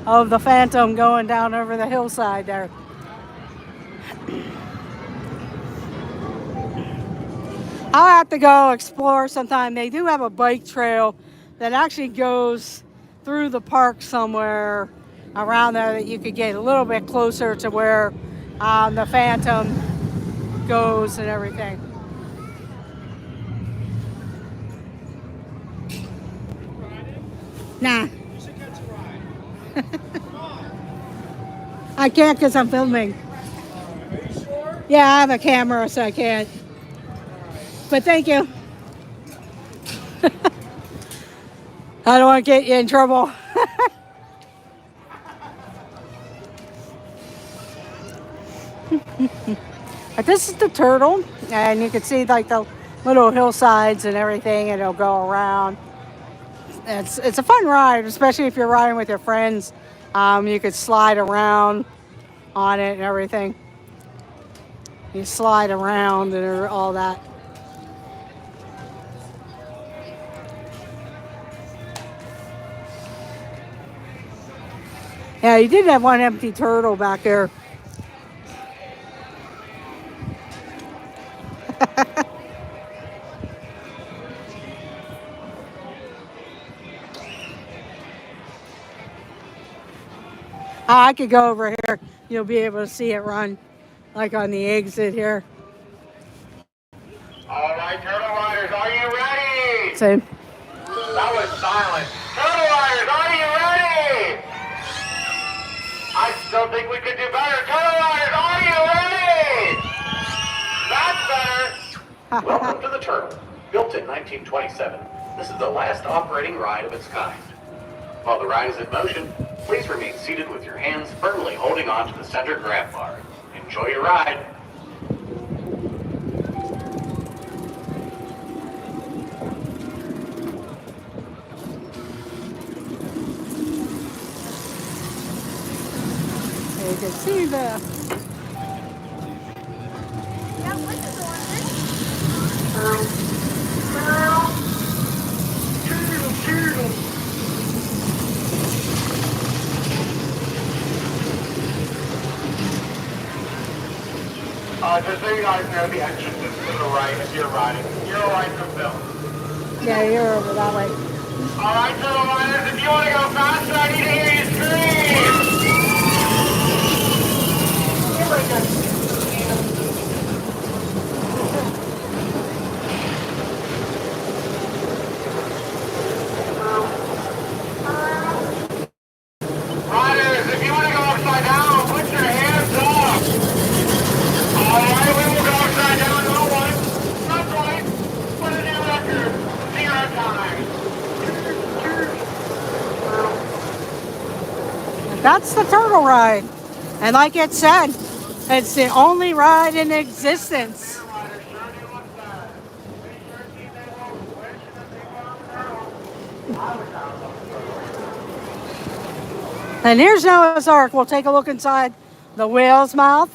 of the Phantom going down over the hillside there. I'll have to go explore sometime. They do have a bike trail that actually goes through the park somewhere around there that you could get a little bit closer to where the Phantom goes and everything. Nah. I can't because I'm filming. Are you sure? Yeah, I have a camera, so I can't. But thank you. I don't want to get you in trouble. But this is the Turtle, and you can see like the little hillsides and everything, and it'll go around. It's a fun ride, especially if you're riding with your friends. You could slide around on it and everything. You slide around and all that. Yeah, you did have one empty turtle back there. I could go over here. You'll be able to see it run, like on the exit here. All right, Turtle Riders, are you ready? Same. That was silent. Turtle Riders, are you ready? I still think we could do better. Turtle Riders, are you ready? That's better. Welcome to the Turtle. Built in 1927, this is the last operating ride of its kind. While the ride is in motion, please remain seated with your hands firmly holding on to the center grab bar. Enjoy your ride. You can see the Just so you guys know, the entrance is to the right if you're riding. You're right to film. yeah, you're over that way. All right, Turtle Riders, if you want to go faster, I need to hear you scream. Riders, if you want to go upside down, put your hands up. All right, we will go upside down. No one. Not right. Put a new record. 0 time. That's the Turtle Ride. And like it said, it's the only ride in existence. Riders sure do look sad. They sure seem they won't wish that they were on the turtle. I was out on the turtle. And here's Noah's Ark. We'll take a look inside the whale's mouth.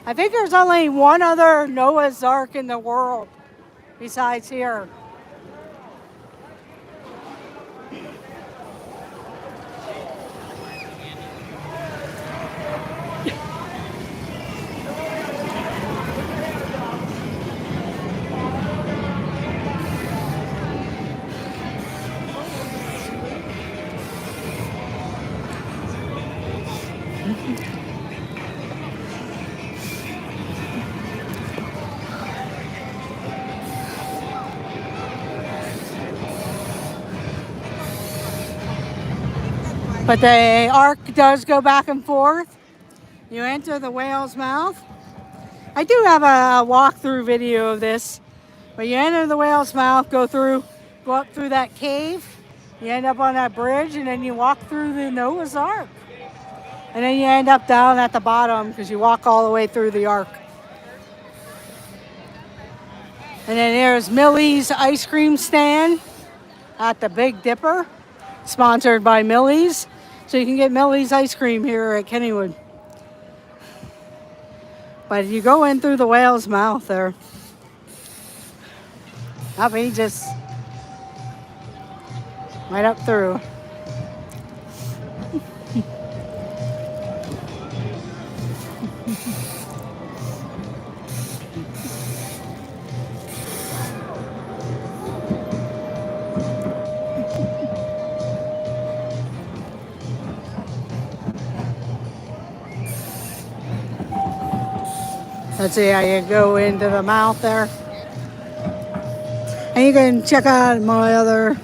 I think there's only one other Noah's Ark in the world besides here. But the ark does go back and forth. You enter the whale's mouth. I do have a walkthrough video of this. But you enter the whale's mouth, go up through that cave. You end up on that bridge, and then you walk through the Noah's Ark. And then you end up down at the bottom because you walk all the way through the ark. And then there's Millie's ice cream stand at the Big Dipper, sponsored by Millie's. So you can get Millie's ice cream here at Kennywood. But you go in through the whale's mouth there. Up, he just right up through. Let's see how you go into the mouth there. And you can check out my other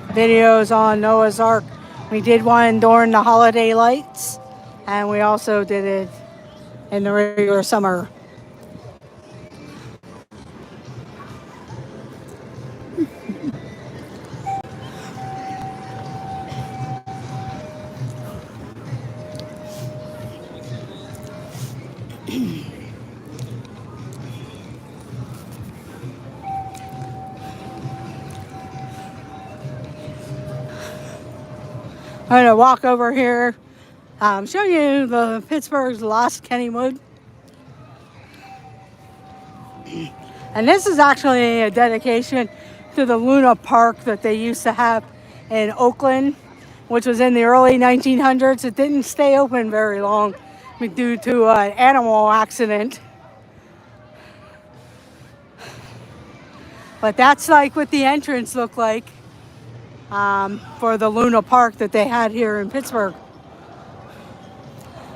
videos on Noah's Ark. We did one during the holiday lights, and we also did it in the regular summer. I'm going to walk over here, show you the Pittsburgh's Lost Kennywood. And this is actually a dedication to the Luna Park that they used to have in Oakland, which was in the early 1900s. It didn't stay open very long due to an animal accident. But that's like what the entrance looked like. For the Luna Park that they had here in Pittsburgh.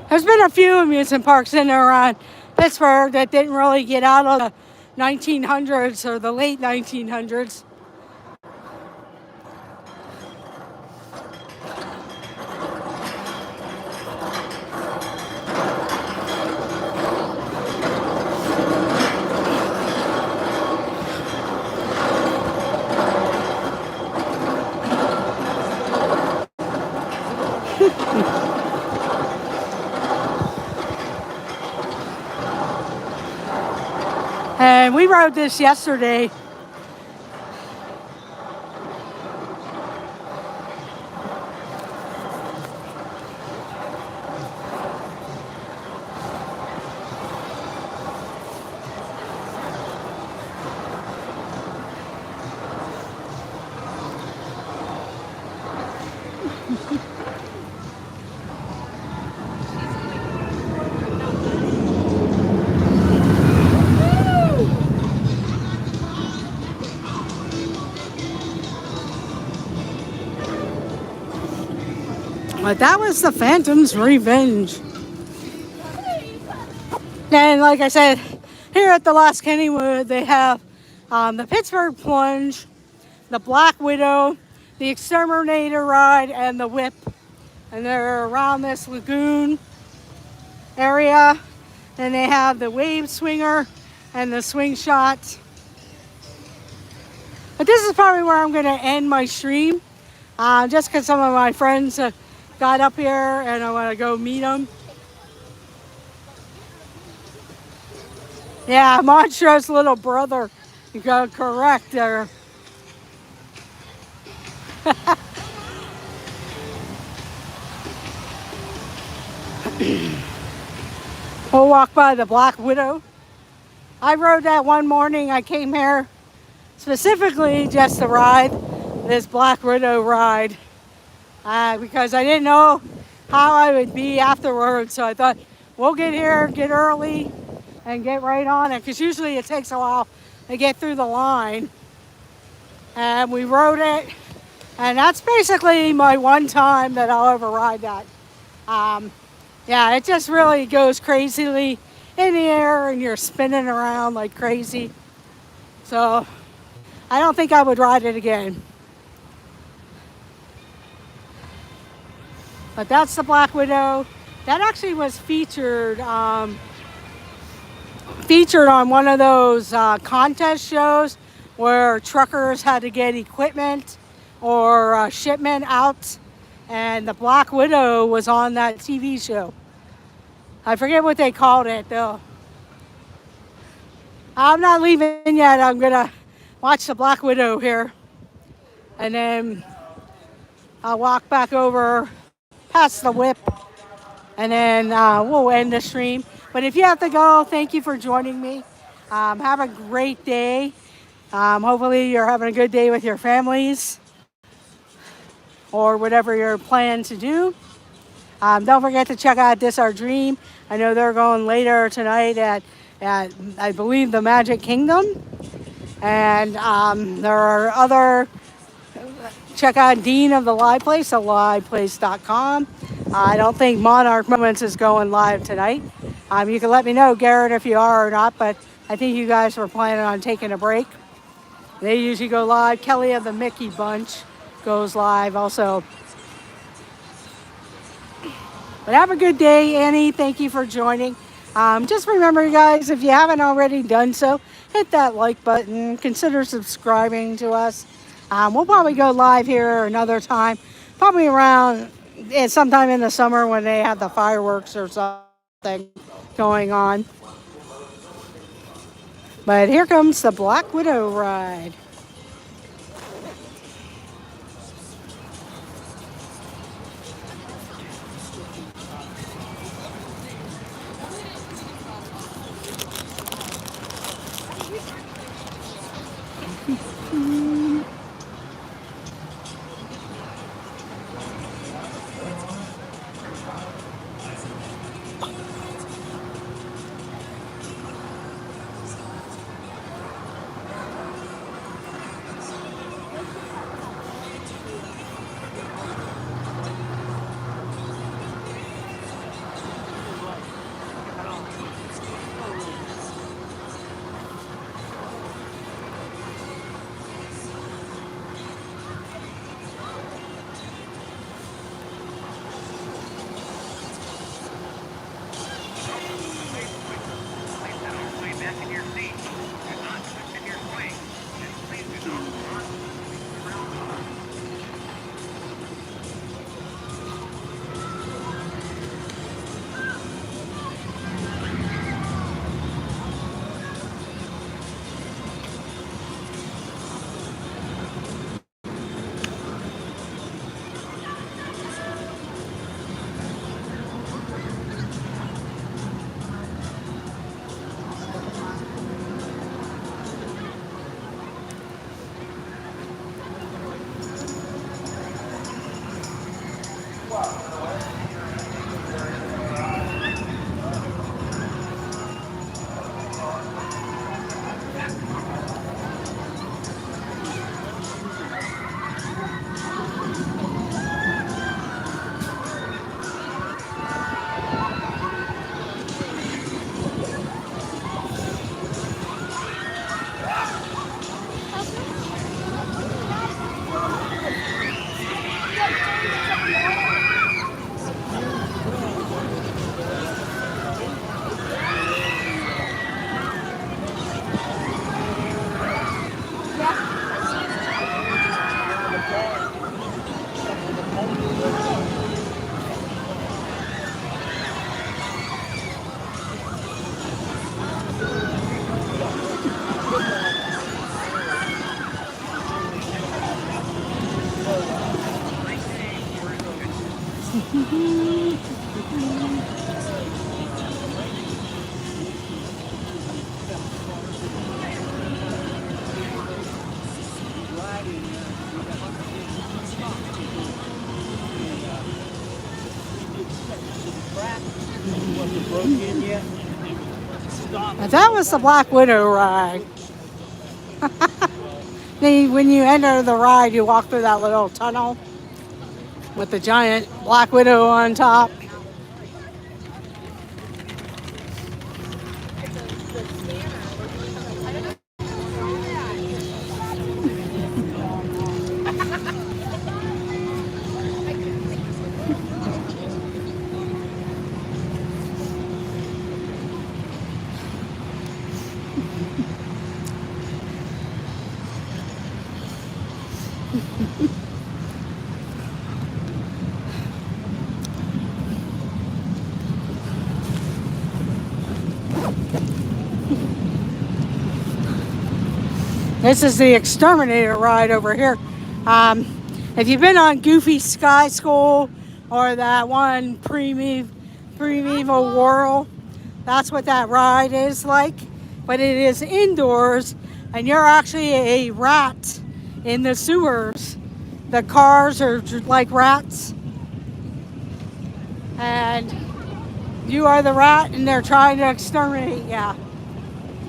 There's been a few amusement parks in and around Pittsburgh that didn't really get out of the 1900s or the late 1900s. And we rode this yesterday. But that was the Phantom's Revenge. And like I said, here at the Lost Kennywood, they have the Pittsburgh Plunge, the Black Widow, the Exterminator ride, and the Whip. And they're around this lagoon area. And they have the Wave Swinger and the Swing Shot. But this is probably where I'm going to end my stream. Just because some of my friends got up here and I want to go meet them. Yeah, Monstro's little brother. You got correct there. We'll walk by the Black Widow. I rode that one morning. I came here specifically just to ride this Black Widow ride. Because I didn't know how I would be afterwards. So I thought, we'll get here, get early, and get right on it. Because usually it takes a while to get through the line. And we rode it. And that's basically my one time that I'll ever ride that. Yeah, it just really goes crazily in the air and you're spinning around like crazy. So I don't think I would ride it again. But that's the Black Widow. That actually was featured on one of those contest shows where truckers had to get equipment or shipment out. And the Black Widow was on that TV show. I forget what they called it though. I'm not leaving yet. I'm gonna watch the Black Widow here. And then I'll walk back over past the whip, and then we'll end the stream. But if you have to go, thank you for joining me. Have a great day. Hopefully you're having a good day with your families or whatever you're planning to do. Don't forget to check out This Our Dream. I know they're going later tonight at I believe, the Magic Kingdom. And there are other, check out Dean of the Live Place at liveplace.com. I don't think Monarch Moments is going live tonight. You can let me know, Garrett, if you are or not, but I think you guys were planning on taking a break. They usually go live. Kelly of the Mickey Bunch goes live also. But have a good day, Annie. Thank you for joining. Just remember, guys, if you haven't already done so, hit that like button. Consider subscribing to us. We'll probably go live here another time, probably around sometime in the summer when they have the fireworks or something going on. But here comes the Black Widow ride. That was the Black Widow ride. When you enter the ride, you walk through that little tunnel with the giant Black Widow on top. This is the Exterminator ride over here. If you've been on Goofy Sky School or that one Primeval Whirl, that's what that ride is like. But it is indoors, and you're actually a rat in the sewers. The cars are like rats, and you are the rat, and they're trying to exterminate you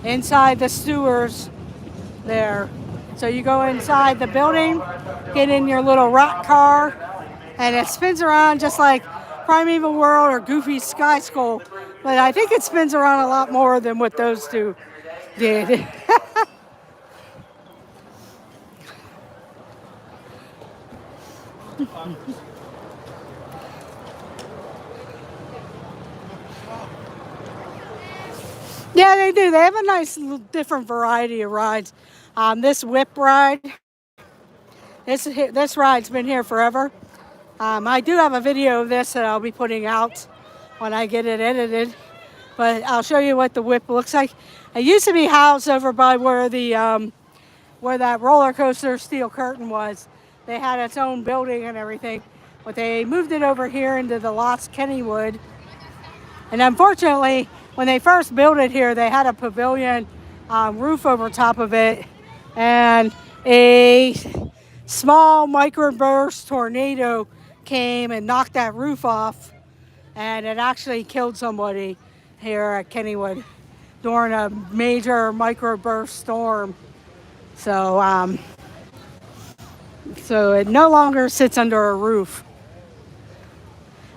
inside the sewers there. So you go inside the building, get in your little rat car, and it spins around just like Primeval World or Goofy Sky School. But I think it spins around a lot more than what those two did. Yeah, they do. They have a nice different variety of rides. This whip ride, this ride's been here forever. I do have a video of this that I'll be putting out when I get it edited, but I'll show you what the whip looks like. It used to be housed over by where the where that roller coaster steel curtain was. They had its own building and everything, but they moved it over here into the Lost Kennywood. And unfortunately, when they first built it here, they had a pavilion roof over top of it, and a small microburst tornado came and knocked that roof off, and it actually killed somebody here at Kennywood during a major microburst storm. So, so it no longer sits under a roof.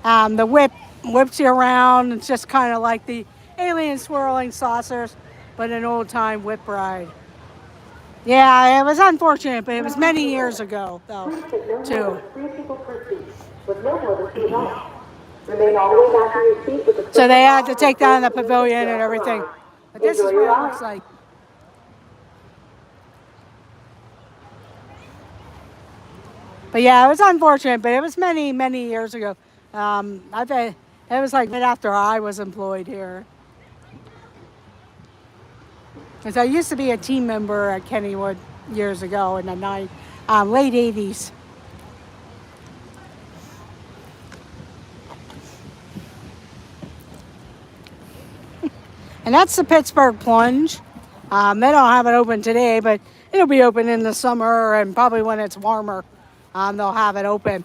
The whip whips you around. It's just kind of like the alien swirling saucers, but an old-time whip ride. Yeah, it was unfortunate, but it was many years ago, though, too. So they had to take down the pavilion and everything. But this is what it looks like. But yeah, it was unfortunate, but it was many, many years ago. I bet it was like right after I was employed here. Because I used to be a team member at Kennywood years ago in the late 80s. And that's the Pittsburgh Plunge. They don't have it open today, but it'll be open in the summer, and probably when it's warmer, they'll have it open.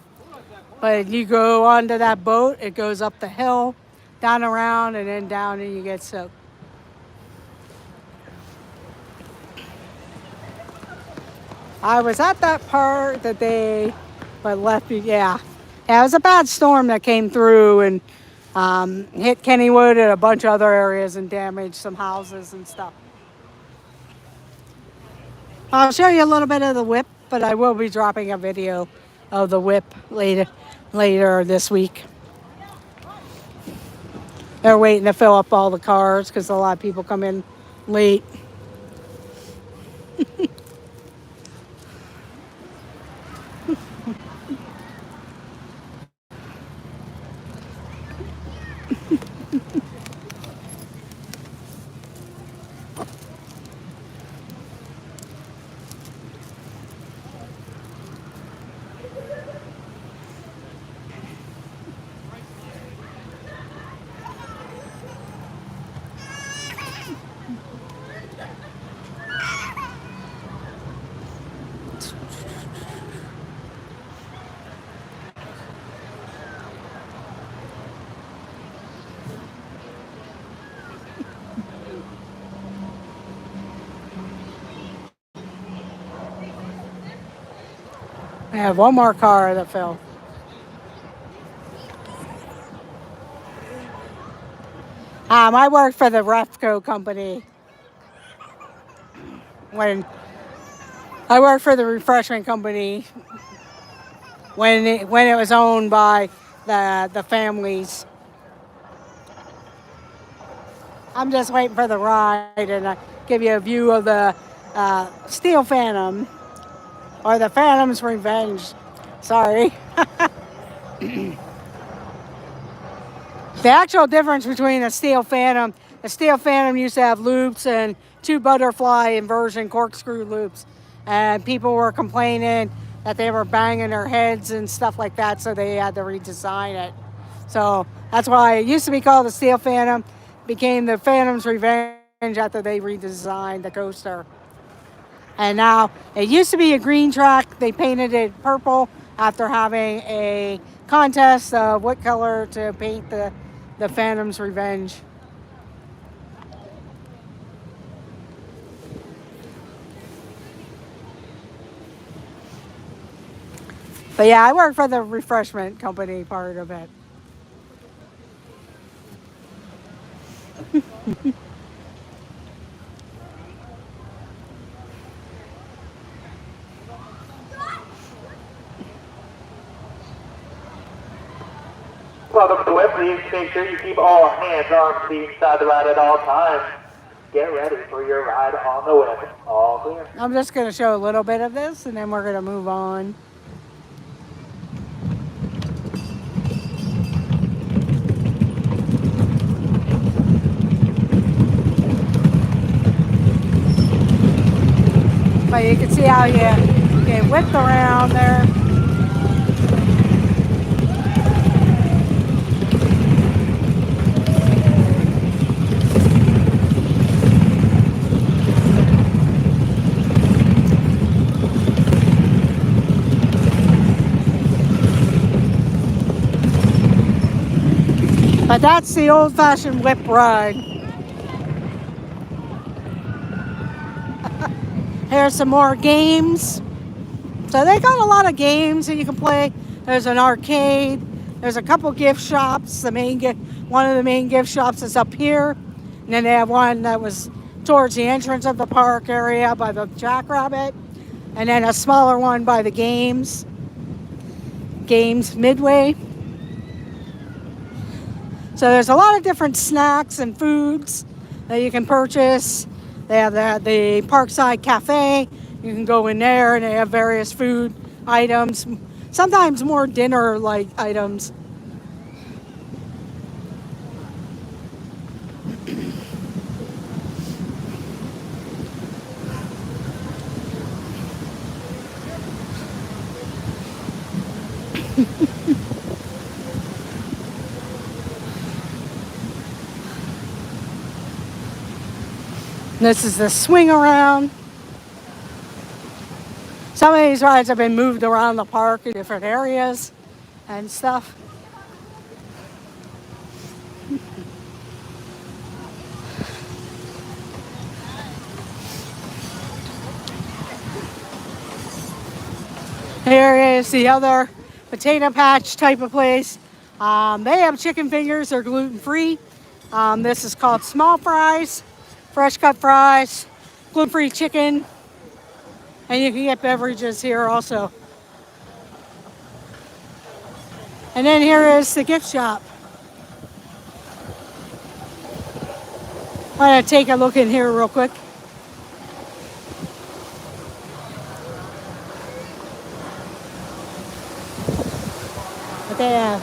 But you go onto that boat, it goes up the hill, down around, and then down, and you get soaked. I was at that part that they, but left me, yeah. Yeah, it was a bad storm that came through and hit Kennywood and a bunch of other areas and damaged some houses and stuff. I'll show you a little bit of the whip, but I will be dropping a video of the whip later this week. They're waiting to fill up all the cars because a lot of people come in late. I have one more car that fell. I worked for the Refco company. When I worked for the refreshment company when it was owned by the families. I'm just waiting for the ride, and I give you a view of the Steel Phantom. Or the Phantom's Revenge. Sorry. The actual difference between the Steel Phantom used to have loops and 2 butterfly inversion corkscrew loops. And people were complaining that they were banging their heads and stuff like that, so they had to redesign it. So that's why it used to be called the Steel Phantom, became the Phantom's Revenge after they redesigned the coaster. And now it used to be a green track. They painted it purple after having a contest of what color to paint the Phantom's Revenge. But yeah, I work for the refreshment company part of it. Welcome to Wembley. Make sure you keep all hands, arms, feet inside the ride at all times. Get ready for your ride on the Web. All clear. I'm just going to show a little bit of this, and then we're going to move on. But you can see how you get whipped around there. But that's the old-fashioned whip ride. Here's some more games. So they got a lot of games that you can play. There's an arcade. There's a couple gift shops. One of the main gift shops is up here. And then they have one that was towards the entrance of the park area by the Jackrabbit. And then a smaller one by the Games Midway. So there's a lot of different snacks and foods that you can purchase. They have the Parkside Cafe. You can go in there and they have various food items, sometimes more dinner-like items. This is the swing around. Some of these rides have been moved around the park in different areas and stuff. Here is the other potato patch type of place. They have chicken fingers, they're gluten-free. This is called small fries. Fresh cut fries, gluten-free chicken, and you can get beverages here also. And then here is the gift shop. I'm gonna take a look in here real quick. But they have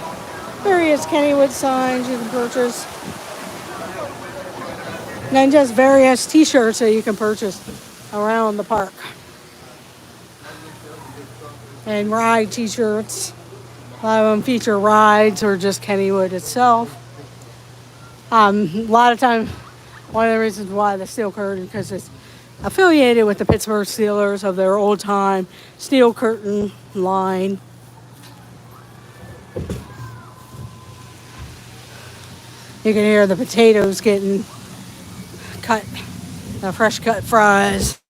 various Kennywood signs you can purchase. And then just various t-shirts that you can purchase around the park. And ride t-shirts. A lot of them feature rides or just Kennywood itself. A lot of times, one of the reasons why the Steel Curtain, because it's affiliated with the Pittsburgh Steelers of their old time Steel Curtain line. You can hear the potatoes getting cut, the fresh cut fries.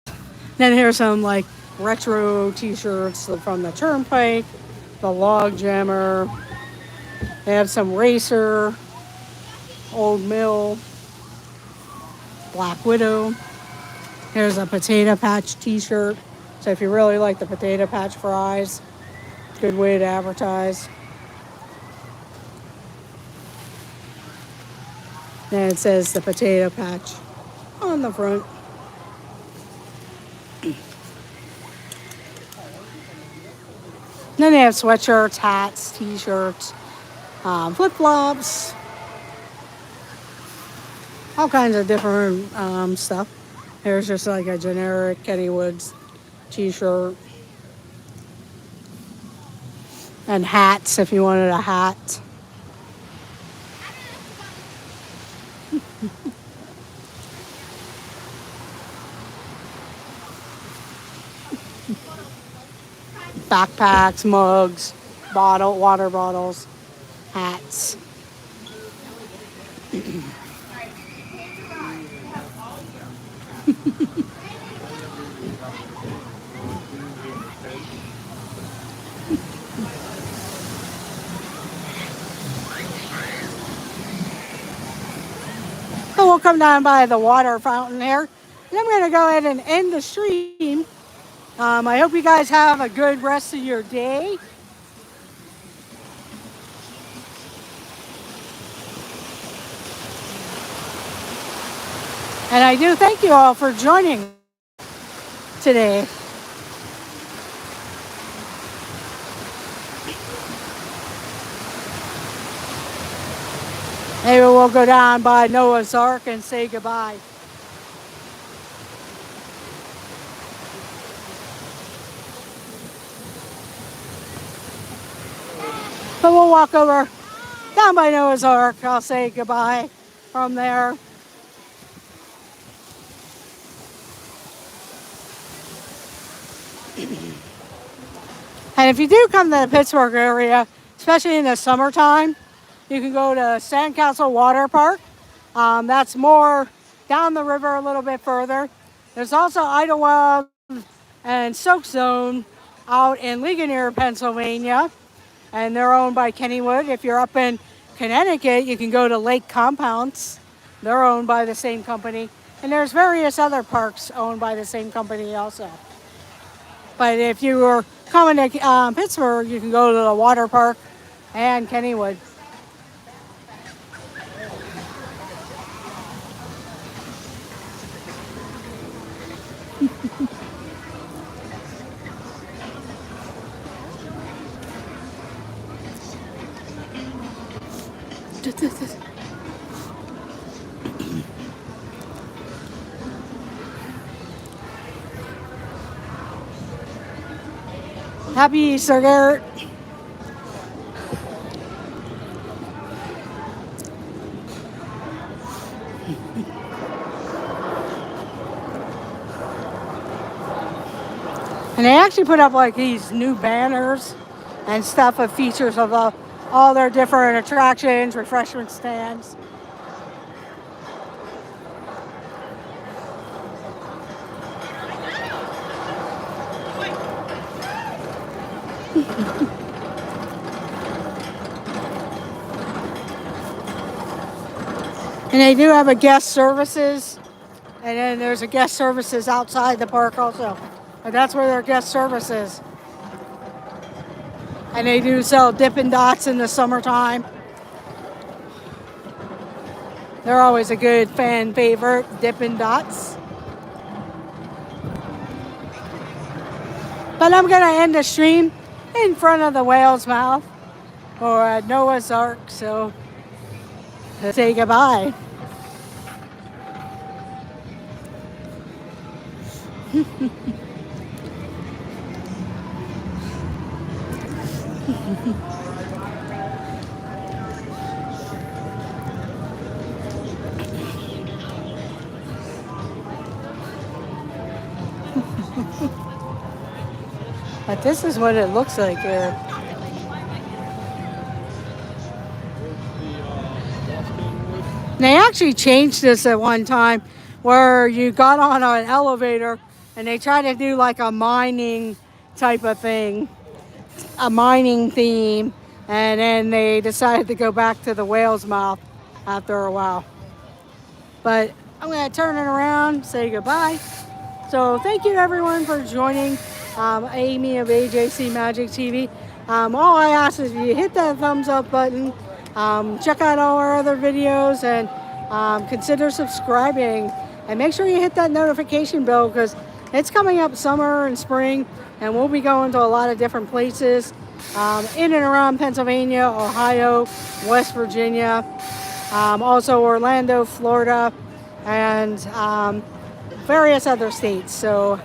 Then here's some like retro t-shirts from the Turnpike, the Log Jammer. They have some Racer, Old Mill, Black Widow. Here's a Potato Patch t-shirt. So if you really like the Potato Patch fries, good way to advertise. And it says the Potato Patch on the front. Then they have sweatshirts, hats, t-shirts, flip-flops, all kinds of different stuff. Here's just like a generic Kennywood t-shirt. And hats if you wanted a hat. Backpacks, mugs, water bottles, hats. So we'll come down by the water fountain here. And I'm going to go ahead and end the stream. I hope you guys have a good rest of your day. And I do thank you all for joining today. Maybe we'll go down by Noah's Ark and say goodbye. So we'll walk over down by Noah's Ark. I'll say goodbye from there. And if you do come to the Pittsburgh area, especially in the summertime, you can go to Sandcastle Water Park. That's more down the river a little bit further. There's also Idlewild and Soak Zone out in Ligonier, Pennsylvania, and they're owned by Kennywood. If you're up in Connecticut, you can go to Lake Compounce. They're owned by the same company. And there's various other parks owned by the same company also. But if you were coming to Pittsburgh, you can go to the water park and Kennywood. Happy Easter, Garrett. And they actually put up like these new banners and stuff of features of all their different attractions, refreshment stands. And they do have a guest services, and then there's a guest services outside the park also. And that's where their guest service is. And they do sell Dippin' Dots in the summertime. They're always a good fan favorite, Dippin' Dots. But I'm going to end the stream in front of the whale's mouth or Noah's Ark, so let's say goodbye. But this is what it looks like here. They actually changed this at one time where you got on an elevator and they tried to do like a mining type of thing, a mining theme, and then they decided to go back to the whale's mouth after a while. But I'm going to turn it around, say goodbye. So thank you everyone for joining Amy of AJC Magic TV. All I ask is you hit that thumbs up button, check out all our other videos, and consider subscribing. And make sure you hit that notification bell because it's coming up summer and spring, and we'll be going to a lot of different places in and around Pennsylvania, Ohio, West Virginia, also Orlando, Florida, and various other states. So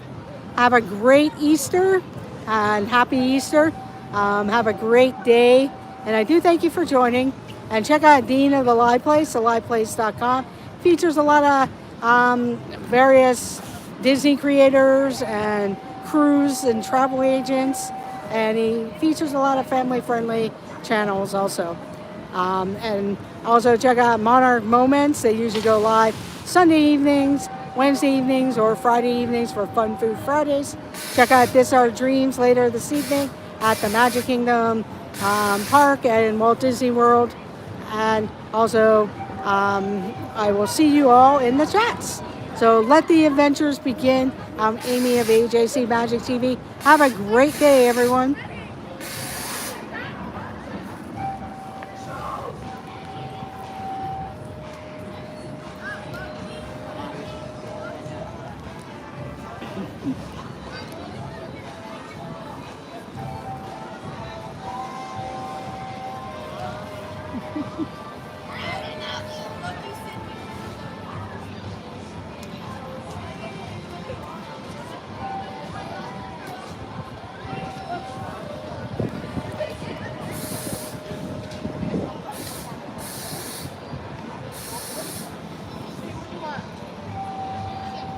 have a great Easter and happy Easter. Have a great day. And I do thank you for joining. And check out Dean of the Live Place, theliveplace.com. Features a lot of various Disney creators and cruise and travel agents. And he features a lot of family-friendly channels also. And also check out Monarch Moments. They usually go live Sunday evenings, Wednesday evenings, or Friday evenings for Fun Food Fridays. Check out This Our Dreams later this evening at the Magic Kingdom Park and Walt Disney World. And also, I will see you all in the chats. So let the adventures begin. I'm Amy of AJC Magic TV. Have a great day, everyone.